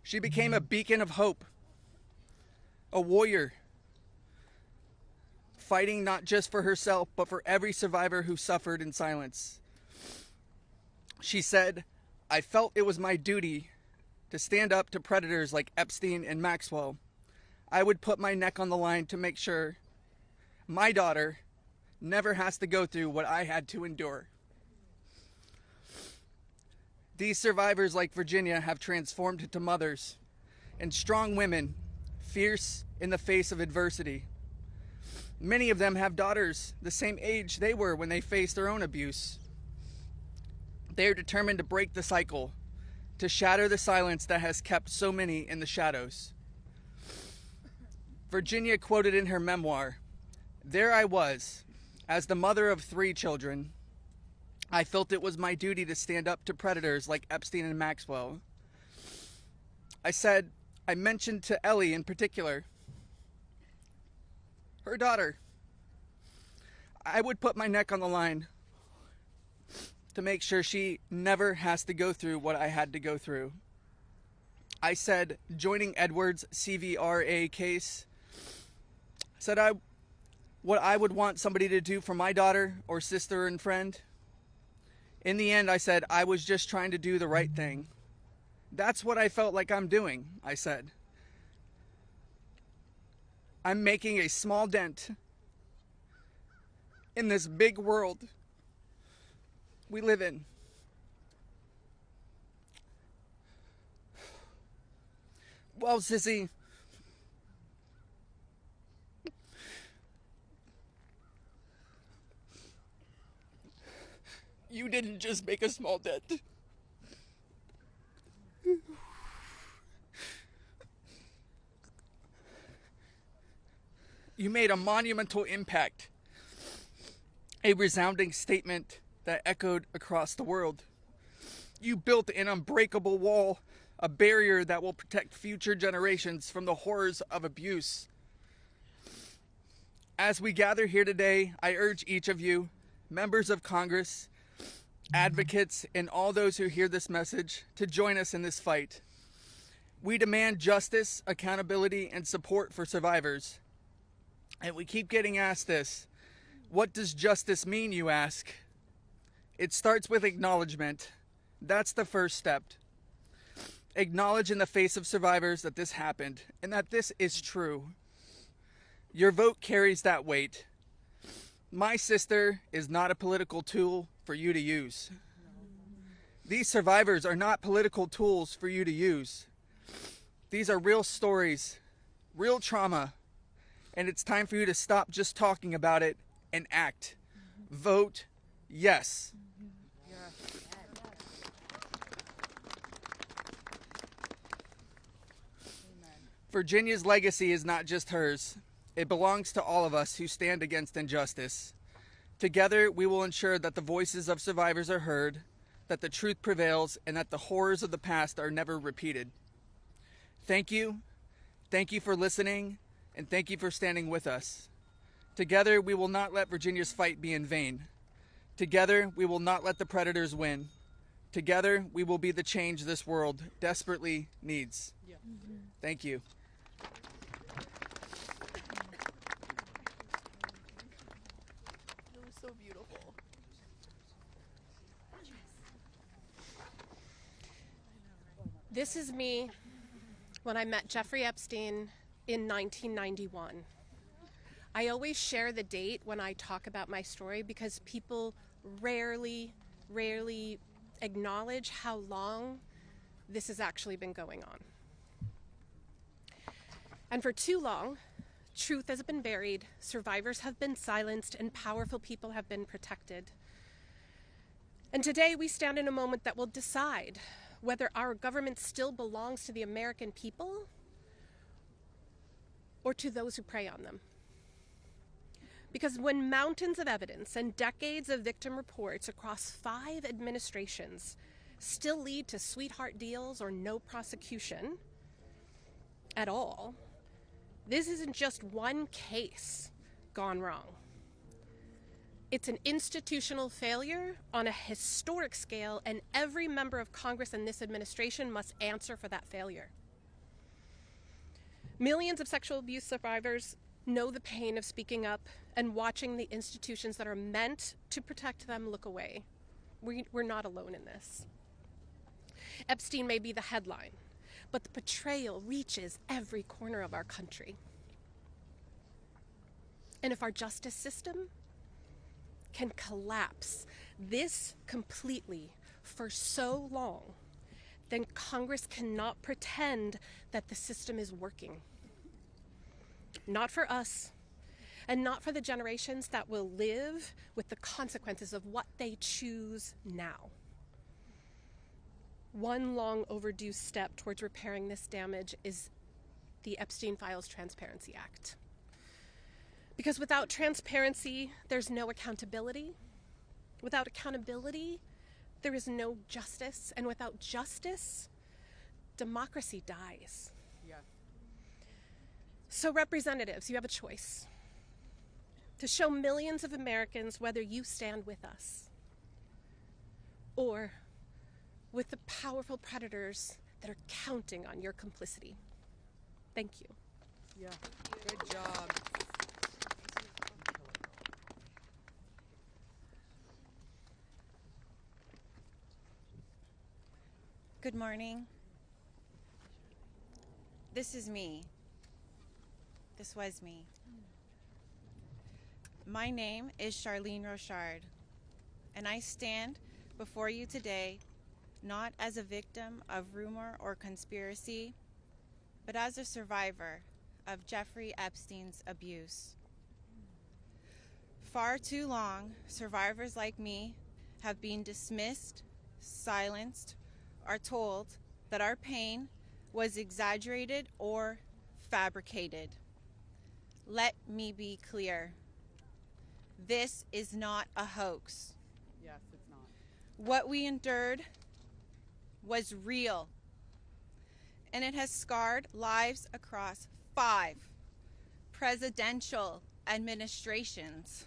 She became a beacon of hope, a warrior, fighting not just for herself, but for every survivor who suffered in silence. She said, "I felt it was my duty to stand up to predators like Epstein and Maxwell. I would put my neck on the line to make sure my daughter never has to go through what I had to endure." These survivors, like Virginia, have transformed into mothers and strong women, fierce in the face of adversity. Many of them have daughters the same age they were when they faced their own abuse. They are determined to break the cycle, to shatter the silence that has kept so many in the shadows. Virginia quoted in her memoir, "There I was, as the mother of 3 children. I felt it was my duty to stand up to predators like Epstein and Maxwell. I mentioned to Ellie in particular, her daughter, I would put my neck on the line to make sure she never has to go through what I had to go through. I said, joining Edward's CVRA case, what I would want somebody to do for my daughter or sister and friend. In the end, I said, I was just trying to do the right thing. That's what I felt like I'm doing," I said. "I'm making a small dent in this big world we live in." Well, Sissy, you didn't just make a small dent. You made a monumental impact, a resounding statement that echoed across the world. You built an unbreakable wall, a barrier that will protect future generations from the horrors of abuse. As we gather here today, I urge each of you, members of Congress, advocates, and all those who hear this message, to join us in this fight. We demand justice, accountability, and support for survivors. And we keep getting asked this: what does justice mean, you ask? It starts with acknowledgement. That's the first step. Acknowledge in the face of survivors that this happened and that this is true. Your vote carries that weight. My sister is not a political tool for you to use. These survivors are not political tools for you to use. These are real stories, real trauma, and it's time for you to stop just talking about it and act. Vote yes. Virginia's legacy is not just hers. It belongs to all of us who stand against injustice. Together, we will ensure that the voices of survivors are heard, that the truth prevails, and that the horrors of the past are never repeated. Thank you. Thank you for listening, and thank you for standing with us. Together, we will not let Virginia's fight be in vain. Together, we will not let the predators win. Together, we will be the change this world desperately needs. Yeah. Thank you. It was so beautiful. This is me when I met Jeffrey Epstein in 1991. I always share the date when I talk about my story because people rarely acknowledge how long this has actually been going on. And for too long, truth has been buried, survivors have been silenced, and powerful people have been protected. And today we stand in a moment that will decide whether our government still belongs to the American people or to those who prey on them. Because when mountains of evidence and decades of victim reports across 5 administrations still lead to sweetheart deals or no prosecution at all, this isn't just one case gone wrong. It's an institutional failure on a historic scale, and every member of Congress and this administration must answer for that failure. Millions of sexual abuse survivors know the pain of speaking up and watching the institutions that are meant to protect them look away. We're not alone in this. Epstein may be the headline, but the betrayal reaches every corner of our country. And if our justice system can collapse this completely for so long, then Congress cannot pretend that the system is working. Not for us, and not for the generations that will live with the consequences of what they choose now. One long overdue step towards repairing this damage is the Epstein Files Transparency Act. Because without transparency, there's no accountability. Without accountability, there is no justice. And without justice, democracy dies. Yeah. So representatives, you have a choice to show millions of Americans whether you stand with us or with the powerful predators that are counting on your complicity. Thank you. Yeah, good job. Good morning. This is me. This was me. My name is Charlene Rochard, and I stand before you today not as a victim of rumor or conspiracy, but as a survivor of Jeffrey Epstein's abuse. Far too long, survivors like me have been dismissed, silenced, are told that our pain was exaggerated or fabricated. Let me be clear. This is not a hoax. Yes, it's not. What we endured was real, and it has scarred lives across 5 presidential administrations.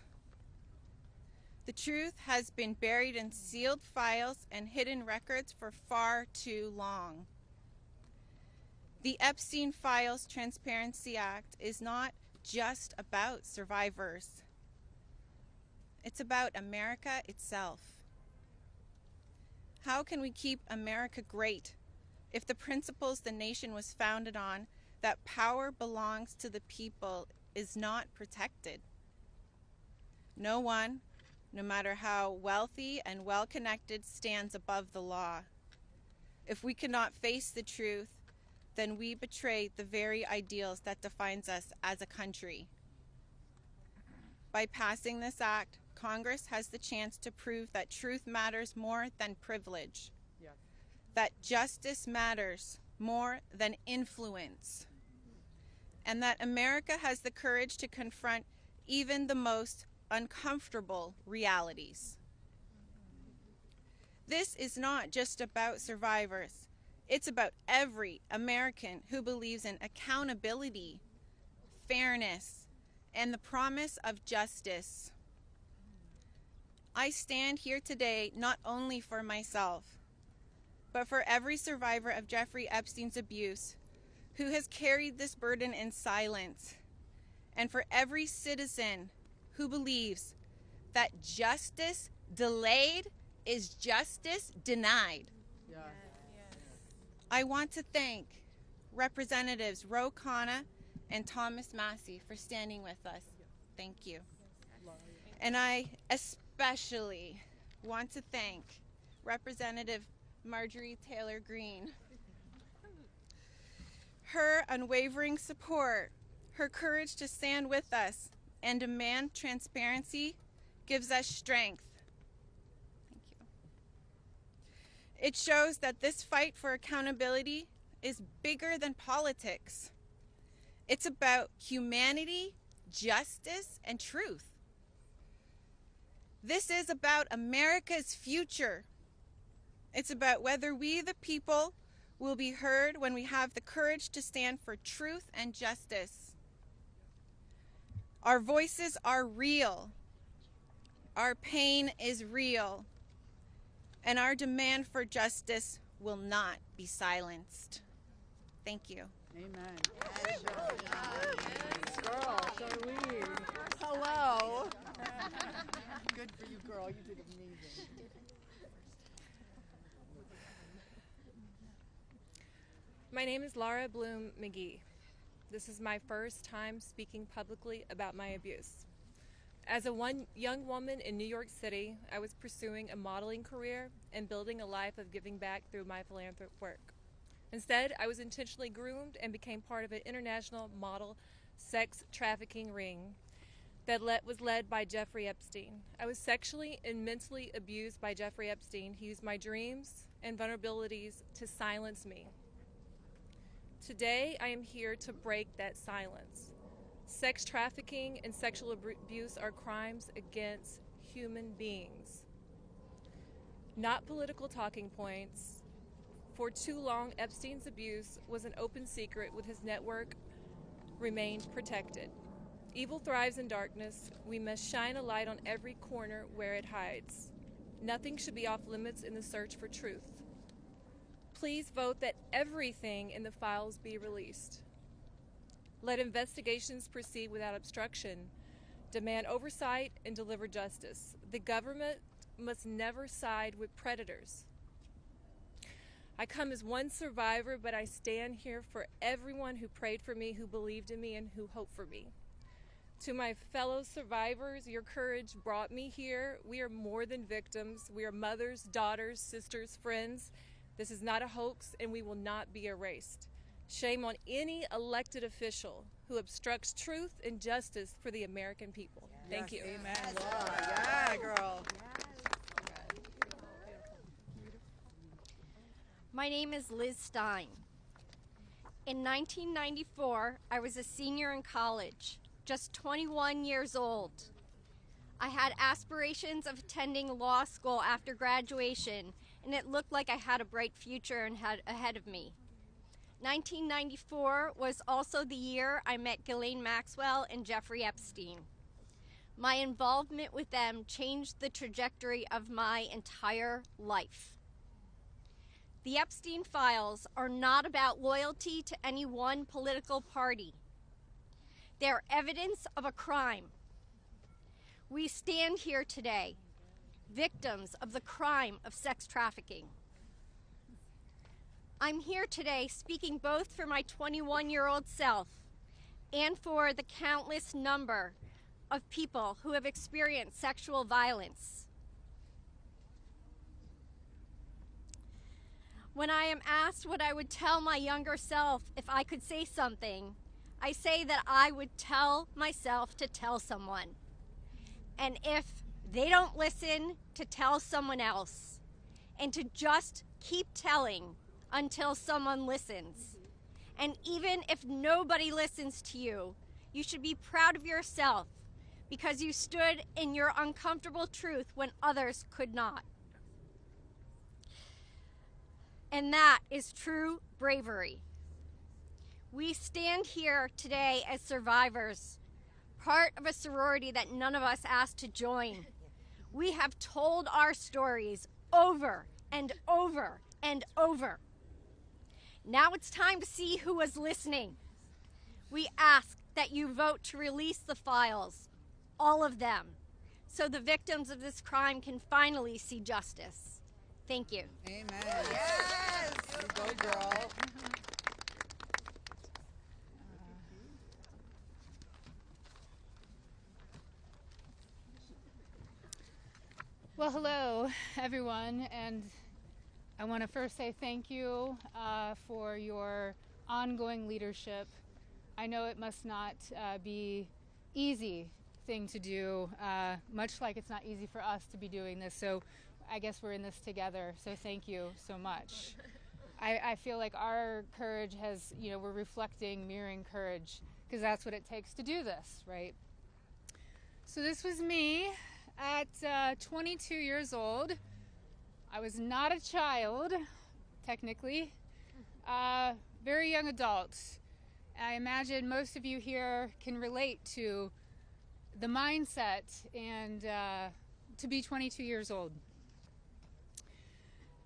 The truth has been buried in sealed files and hidden records for far too long. The Epstein Files Transparency Act is not just about survivors. It's about America itself. How can we keep America great if the principles the nation was founded on, that power belongs to the people, is not protected? No one, no matter how wealthy and well-connected, stands above the law. If we cannot face the truth, then we betray the very ideals that defines us as a country. By passing this act, Congress has the chance to prove that truth matters more than privilege, yes, that justice matters more than influence, and that America has the courage to confront even the most uncomfortable realities. This is not just about survivors. It's about every American who believes in accountability, fairness, and the promise of justice. I stand here today not only for myself, but for every survivor of Jeffrey Epstein's abuse who has carried this burden in silence, and for every citizen who believes that justice delayed is justice denied. Yes. I want to thank Representatives Ro Khanna and Thomas Massey for standing with us. Thank you. And I especially want to thank Representative Marjorie Taylor Green. Her unwavering support, her courage to stand with us and demand transparency gives us strength. Thank you. It shows that this fight for accountability is bigger than politics. It's about humanity, justice, and truth. This is about America's future. It's about whether we, the people, will be heard when we have the courage to stand for truth and justice. Our voices are real. Our pain is real. And our demand for justice will not be silenced. Thank you. Amen. Girl, Charlene. Hello. Good for you, girl. You did amazing. My name is Laura Bloom McGee. This is my first time speaking publicly about my abuse. As a young woman in New York City, I was pursuing a modeling career and building a life of giving back through my philanthropic work. Instead, I was intentionally groomed and became part of an international model sex trafficking ring that was led by Jeffrey Epstein. I was sexually and mentally abused by Jeffrey Epstein. He used my dreams and vulnerabilities to silence me. Today, I am here to break that silence. Sex trafficking and sexual abuse are crimes against human beings, not political talking points. For too long, Epstein's abuse was an open secret, with his network remained protected. Evil thrives in darkness. We must shine a light on every corner where it hides. Nothing should be off limits in the search for truth. Please vote that everything in the files be released. Let investigations proceed without obstruction. Demand oversight and deliver justice. The government must never side with predators. I come as one survivor, but I stand here for everyone who prayed for me, who believed in me, and who hoped for me. To my fellow survivors, your courage brought me here. We are more than victims. We are mothers, daughters, sisters, friends. This is not a hoax, and we will not be erased. Shame on any elected official who obstructs truth and justice for the American people. Thank you. Amen, Laura. Yeah, girl. My name is Liz Stein. In 1994, I was a senior in college, just 21 years old. I had aspirations of attending law school after graduation, and it looked like I had a bright future ahead of me. 1994 was also the year I met Ghislaine Maxwell and Jeffrey Epstein. My involvement with them changed the trajectory of my entire life. The Epstein files are not about loyalty to any one political party. They're evidence of a crime. We stand here today, victims of the crime of sex trafficking. I'm here today speaking both for my 21-year-old self and for the countless number of people who have experienced sexual violence. When I am asked what I would tell my younger self if I could say something, I say that I would tell myself to tell someone. And if they don't listen, to tell someone else. And to just keep telling until someone listens. And even if nobody listens to you, you should be proud of yourself because you stood in your uncomfortable truth when others could not. And that is true bravery. We stand here today as survivors, part of a sorority that none of us asked to join. We have told our stories over and over and over. Now it's time to see who was listening. We ask that you vote to release the files, all of them, so the victims of this crime can finally see justice. Thank you. Amen. Yes! Go, girl. Well, hello, everyone, and I want to first say thank you for your ongoing leadership. I know it must not be easy thing to do, much like it's not easy for us to be doing this, so I guess we're in this together, so thank you so much. I feel like our courage has, we're reflecting, mirroring courage, because that's what it takes to do this, right? So this was me at 22 years old. I was not a child, technically, very young adult. I imagine most of you here can relate to the mindset and to be 22 years old.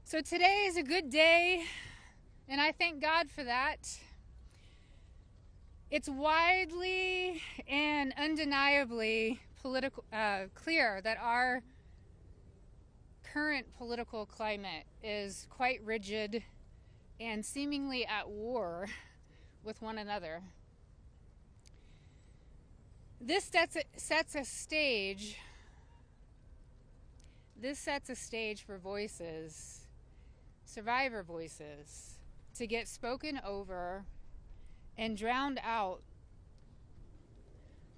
So today is a good day, and I thank God for that. It's widely and undeniably clear that our current political climate is quite rigid and seemingly at war with one another. This sets a stage. This sets a stage for voices, survivor voices, to get spoken over and drowned out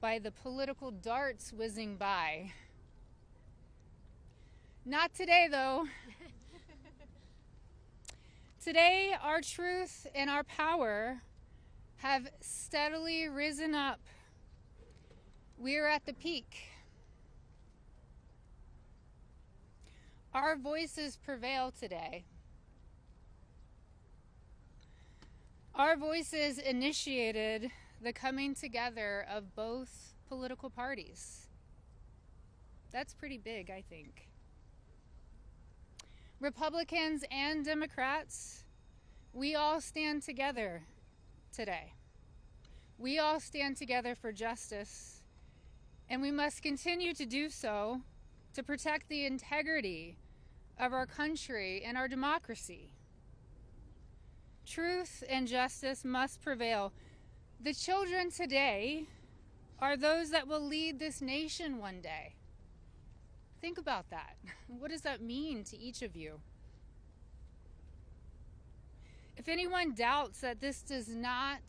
by the political darts whizzing by. Not today, though. Today, our truth and our power have steadily risen up. We are at the peak. Our voices prevail today. Our voices initiated the coming together of both political parties. That's pretty big, I think. Republicans and Democrats, we all stand together today. We all stand together for justice, and we must continue to do so to protect the integrity of our country and our democracy. Truth and justice must prevail. The children today are those that will lead this nation one day. Think about that. What does that mean to each of you? If anyone doubts that this does not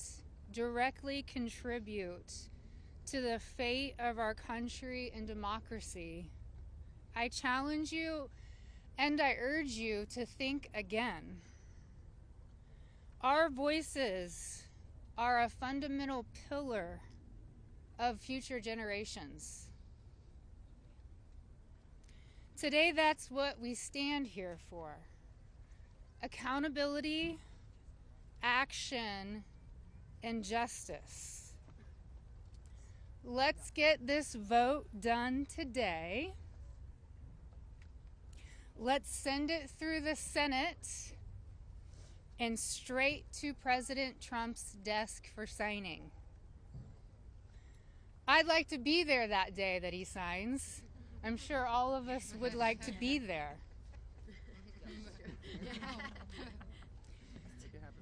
directly contribute to the fate of our country and democracy, I challenge you and I urge you to think again. Our voices are a fundamental pillar of future generations. Today, that's what we stand here for. Accountability, action, and justice. Let's get this vote done today. Let's send it through the Senate and straight to President Trump's desk for signing. I'd like to be there that day that he signs. I'm sure all of us would like to be there.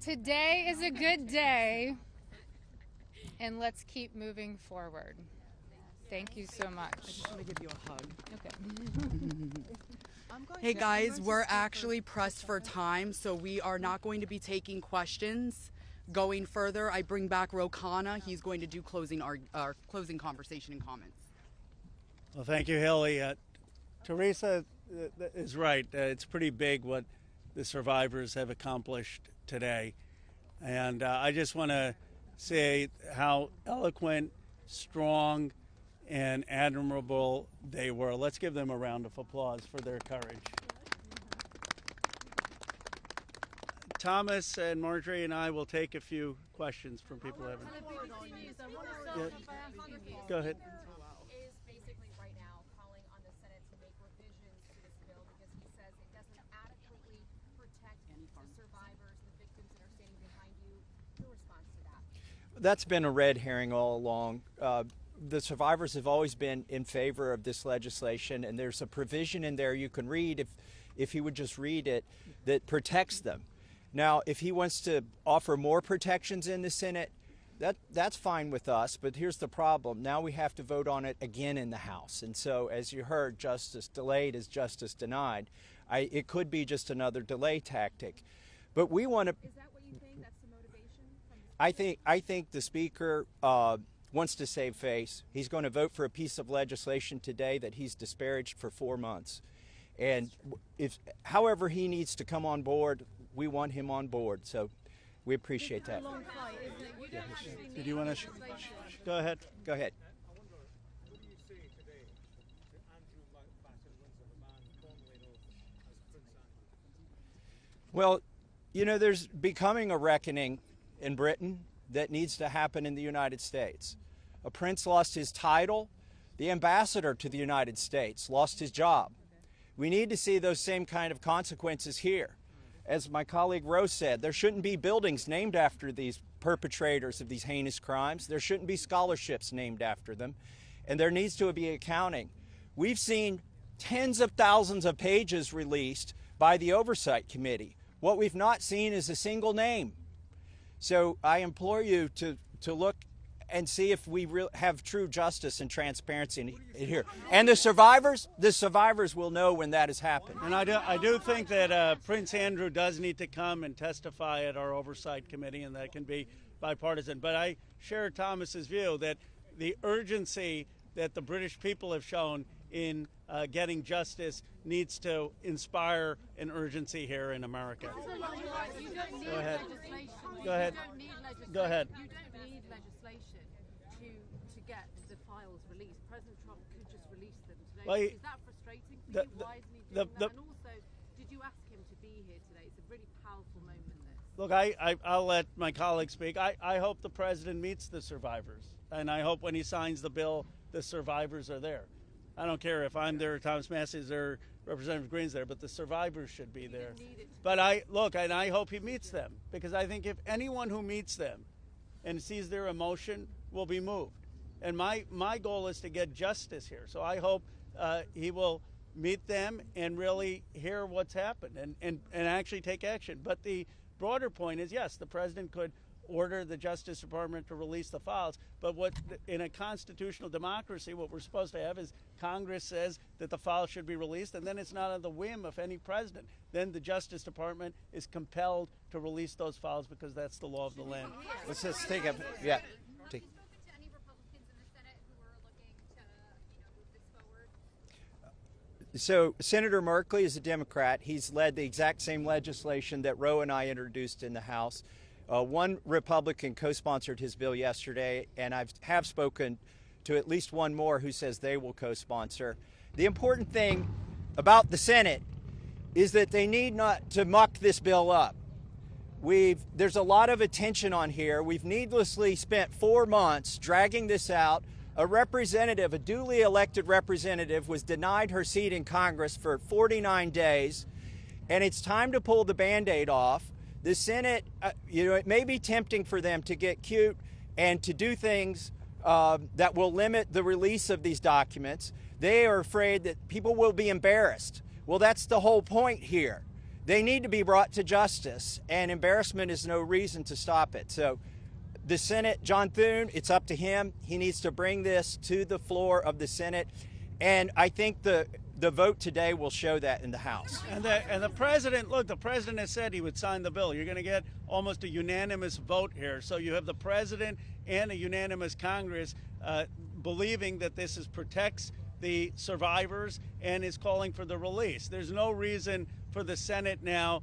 Today is a good day, and let's keep moving forward. Thank you so much. I just want to give you a hug. Okay. Hey guys, we're actually pressed for time, so we are not going to be taking questions going further. I bring back Rokana. He's going to do our closing conversation and comments. Well, thank you, Hilly. Teresa is right. It's pretty big what the survivors have accomplished today. And I just want to say how eloquent, strong, and admirable they were. Let's give them a round of applause for their courage. Thomas and Marjorie and I will take a few questions from people who haven't. Yeah. Go ahead. Is basically right now calling on the Senate to make revisions to this bill because he says it doesn't adequately protect the survivors, the victims that are standing behind you. Your response to that? That's been a red herring all along. The survivors have always been in favor of this legislation, and there's a provision in there you can read if he would just read it that protects them. Now, if he wants to offer more protections in the Senate, that's fine with us, but here's the problem. Now we have to vote on it again in the House. And so, as you heard, justice delayed is justice denied. It could be just another delay tactic. But we want to... Is that what you think? That's the motivation from the I think the Speaker wants to save face. He's going to vote for a piece of legislation today that he's disparaged for 4 months. And however he needs to come on board, we want him on board. So we appreciate that. Did you want to? Go ahead. Go ahead. Well, you know, there's becoming a reckoning in Britain that needs to happen in the United States. A prince lost his title. The ambassador to the United States lost his job. We need to see those same kind of consequences here. As my colleague Rose said, there shouldn't be buildings named after these perpetrators of these heinous crimes. There shouldn't be scholarships named after them. And there needs to be accounting. We've seen tens of thousands of pages released by the Oversight Committee. What we've not seen is a single name. So I implore you to look and see if we have true justice and transparency in here. And the survivors will know when that has happened. And I do think that Prince Andrew does need to come and testify at our Oversight Committee, and that can be bipartisan. But I share Thomas's view that the urgency that the British people have shown in getting justice needs to inspire an urgency here in America. Go ahead. Go ahead. Go ahead. You don't need legislation to get the files released. President Trump could just release them today. Well, Is that frustrating for you? Why isn't he doing that? And also, did you ask him to be here today? It's a really powerful moment, this. Look, I'll let my colleagues speak. I hope the president meets the survivors, and I hope when he signs the bill, the survivors are there. I don't care if I'm there, Thomas Massey's there, Representative Green's there, but the survivors should be there. But I hope he meets them, because I think if anyone who meets them and sees their emotion will be moved. And my goal is to get justice here. So I hope he will meet them and really hear what's happened and actually take action. But the broader point is, yes, the president could order the Justice Department to release the files, but in a constitutional democracy, what we're supposed to have is Congress says that the files should be released, and then it's not on the whim of any president. Then the Justice Department is compelled to release those files because that's the law of the land. Let's just take a, yeah. Take. So Senator Merkley is a Democrat. He's led the exact same legislation that Roe and I introduced in the House. One Republican co-sponsored his bill yesterday, and I have spoken to at least one more who says they will co-sponsor. The important thing about the Senate is that they need not to muck this bill up. There's a lot of attention on here. We've needlessly spent 4 months dragging this out. A representative, a duly elected representative, was denied her seat in Congress for 49 days, and it's time to pull the Band-Aid off. The Senate, it may be tempting for them to get cute and to do things that will limit the release of these documents. They are afraid that people will be embarrassed. Well, that's the whole point here. They need to be brought to justice, and embarrassment is no reason to stop it. So the Senate, John Thune, it's up to him. He needs to bring this to the floor of the Senate, and I think the vote today will show that in the House. And the president, look, the president has said he would sign the bill. You're going to get almost a unanimous vote here. So you have the president and a unanimous Congress believing that this protects the survivors and is calling for the release. There's no reason for the Senate now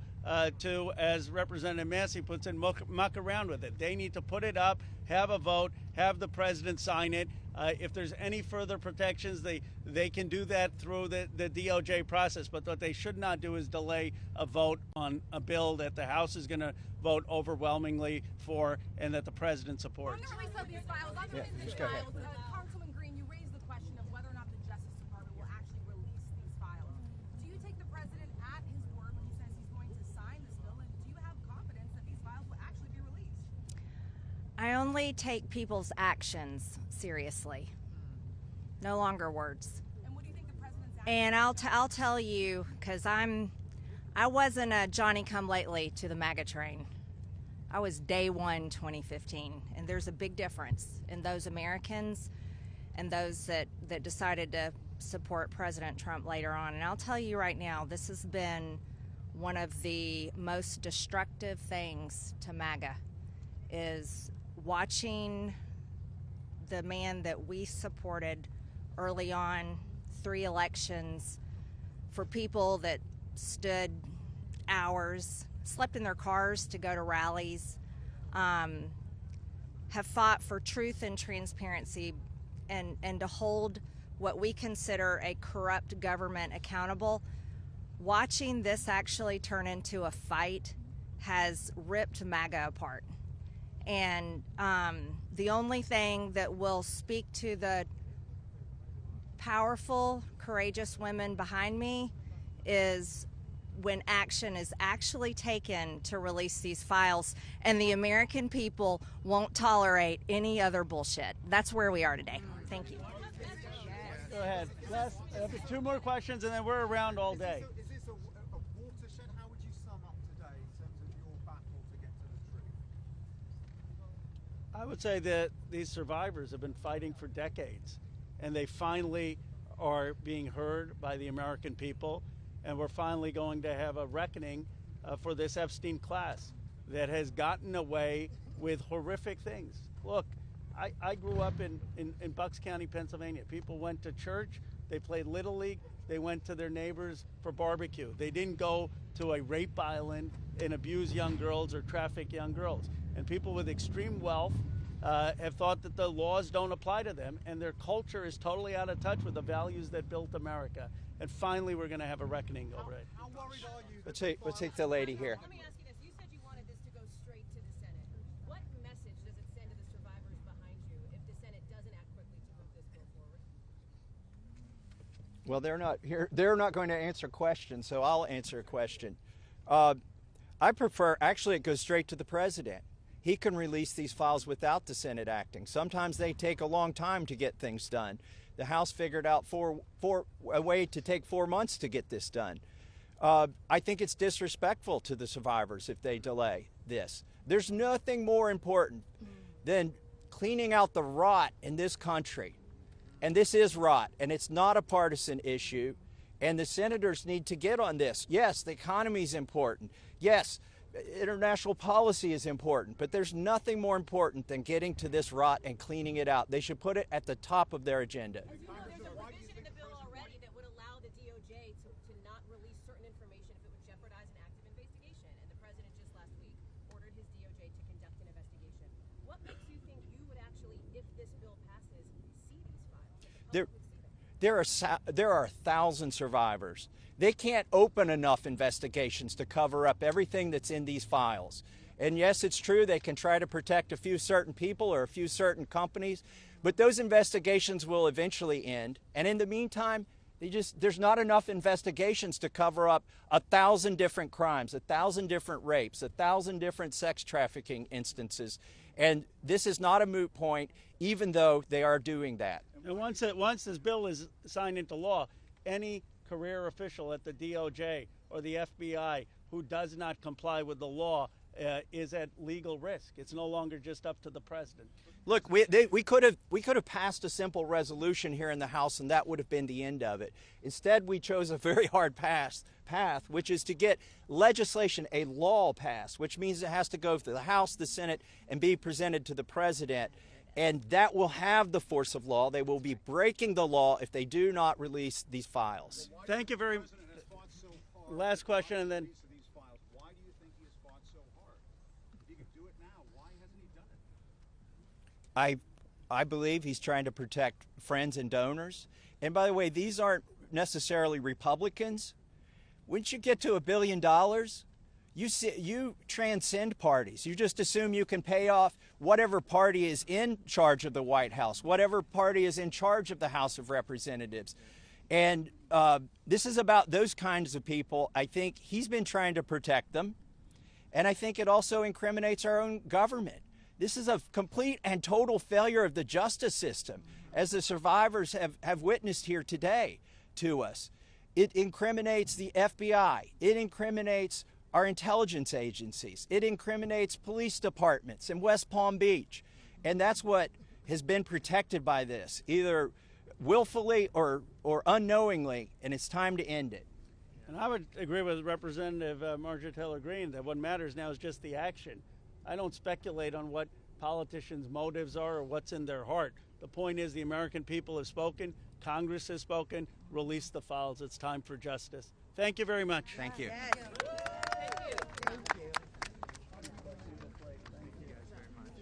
to, as Representative Massey puts it, muck around with it. They need to put it up, have a vote, have the president sign it. If there's any further protections, they can do that through the DOJ process. But what they should not do is delay a vote on a bill that the House is going to vote overwhelmingly for and that the president supports. On the release of these files, Councilman Green, you raised the question of whether or not the Justice Department will actually release these files. Do you take the president at his word when he says he's going to sign this bill, and do you have confidence that these files will actually be released? I only take people's actions seriously, no longer words. And what do you think the president's And I'll tell you, because I wasn't a Johnny-come-lately to the MAGA train. I was day one 2015, and there's a big difference in those Americans and those that decided to support President Trump later on. And I'll tell you right now, this has been one of the most destructive things to MAGA, is watching the man that we supported early on, 3 elections, for people that stood hours, slept in their cars to go to rallies, have fought for truth and transparency and to hold what we consider a corrupt government accountable. Watching this actually turn into a fight has ripped MAGA apart. And the only thing that will speak to the powerful, courageous women behind me is when action is actually taken to release these files, and the American people won't tolerate any other bullshit. That's where we are today. Thank you. Go ahead. Last, 2 more questions, and then we're around all day. Is this a watershed? How would you sum up today in terms of your battle to get to the truth? I would say that these survivors have been fighting for decades, and they finally are being heard by the American people, and we're finally going to have a reckoning for this Epstein class that has gotten away with horrific things. Look, I grew up in Bucks County, Pennsylvania. People went to church, they played Little League, they went to their neighbors for barbecue. They didn't go to a rape island and abuse young girls or traffic young girls. And people with extreme wealth have thought that the laws don't apply to them, and their culture is totally out of touch with the values that built America. And finally, we're going to have a reckoning over it. How worried are you? Let's take the lady here. Let me ask you this. You said you wanted this to go straight to the Senate. What message does it send to the survivors behind you if the Senate doesn't act quickly to move this bill forward? Well, they're not here. They're not going to answer questions, so I'll answer a question. I prefer, actually, it goes straight to the president. He can release these files without the Senate acting. Sometimes they take a long time to get things done. The House figured out a way to take 4 months to get this done. I think it's disrespectful to the survivors if they delay this. There's nothing more important than cleaning out the rot in this country. And this is rot, and it's not a partisan issue. And the senators need to get on this. Yes, the economy is important. Yes, international policy is important, but there's nothing more important than getting to this rot and cleaning it out. They should put it at the top of their agenda. As you know, there's a provision in the bill already that would allow the DOJ to not release certain information if it would jeopardize an active investigation. And the president just last week ordered his DOJ to conduct an investigation. What makes you think you would actually, if this bill passes, see these files? There are 1,000 survivors. They can't open enough investigations to cover up everything that's in these files. And yes, it's true they can try to protect a few certain people or a few certain companies, but those investigations will eventually end. And in the meantime, there's not enough investigations to cover up 1,000 different crimes, 1,000 different rapes, 1,000 different sex trafficking instances. And this is not a moot point, even though they are doing that. And once this bill is signed into law, any career official at the DOJ or the FBI who does not comply with the law is at legal risk. It's no longer just up to the president. Look, we could have passed a simple resolution here in the House, and that would have been the end of it. Instead, we chose a very hard path, which is to get legislation, a law passed, which means it has to go through the House, the Senate, and be presented to the president. And that will have the force of law. They will be breaking the law if they do not release these files. Thank you very much. Last question, and then. Why do you think he has fought so hard? If he could do it now, why hasn't he done it? I believe he's trying to protect friends and donors. And by the way, these aren't necessarily Republicans. Once you get to $1 billion, you transcend parties. You just assume you can pay off whatever party is in charge of the White House, whatever party is in charge of the House of Representatives. And this is about those kinds of people. I think he's been trying to protect them. And I think it also incriminates our own government. This is a complete and total failure of the justice system, as the survivors have witnessed here today to us. It incriminates the FBI. It incriminates our intelligence agencies. It incriminates police departments in West Palm Beach. And that's what has been protected by this, either willfully or unknowingly, and it's time to end it. And I would agree with Representative Marjorie Taylor Green that what matters now is just the action. I don't speculate on what politicians' motives are or what's in their heart. The point is the American people have spoken, Congress has spoken, release the files. It's time for justice. Thank you very much. Thank you. Yes.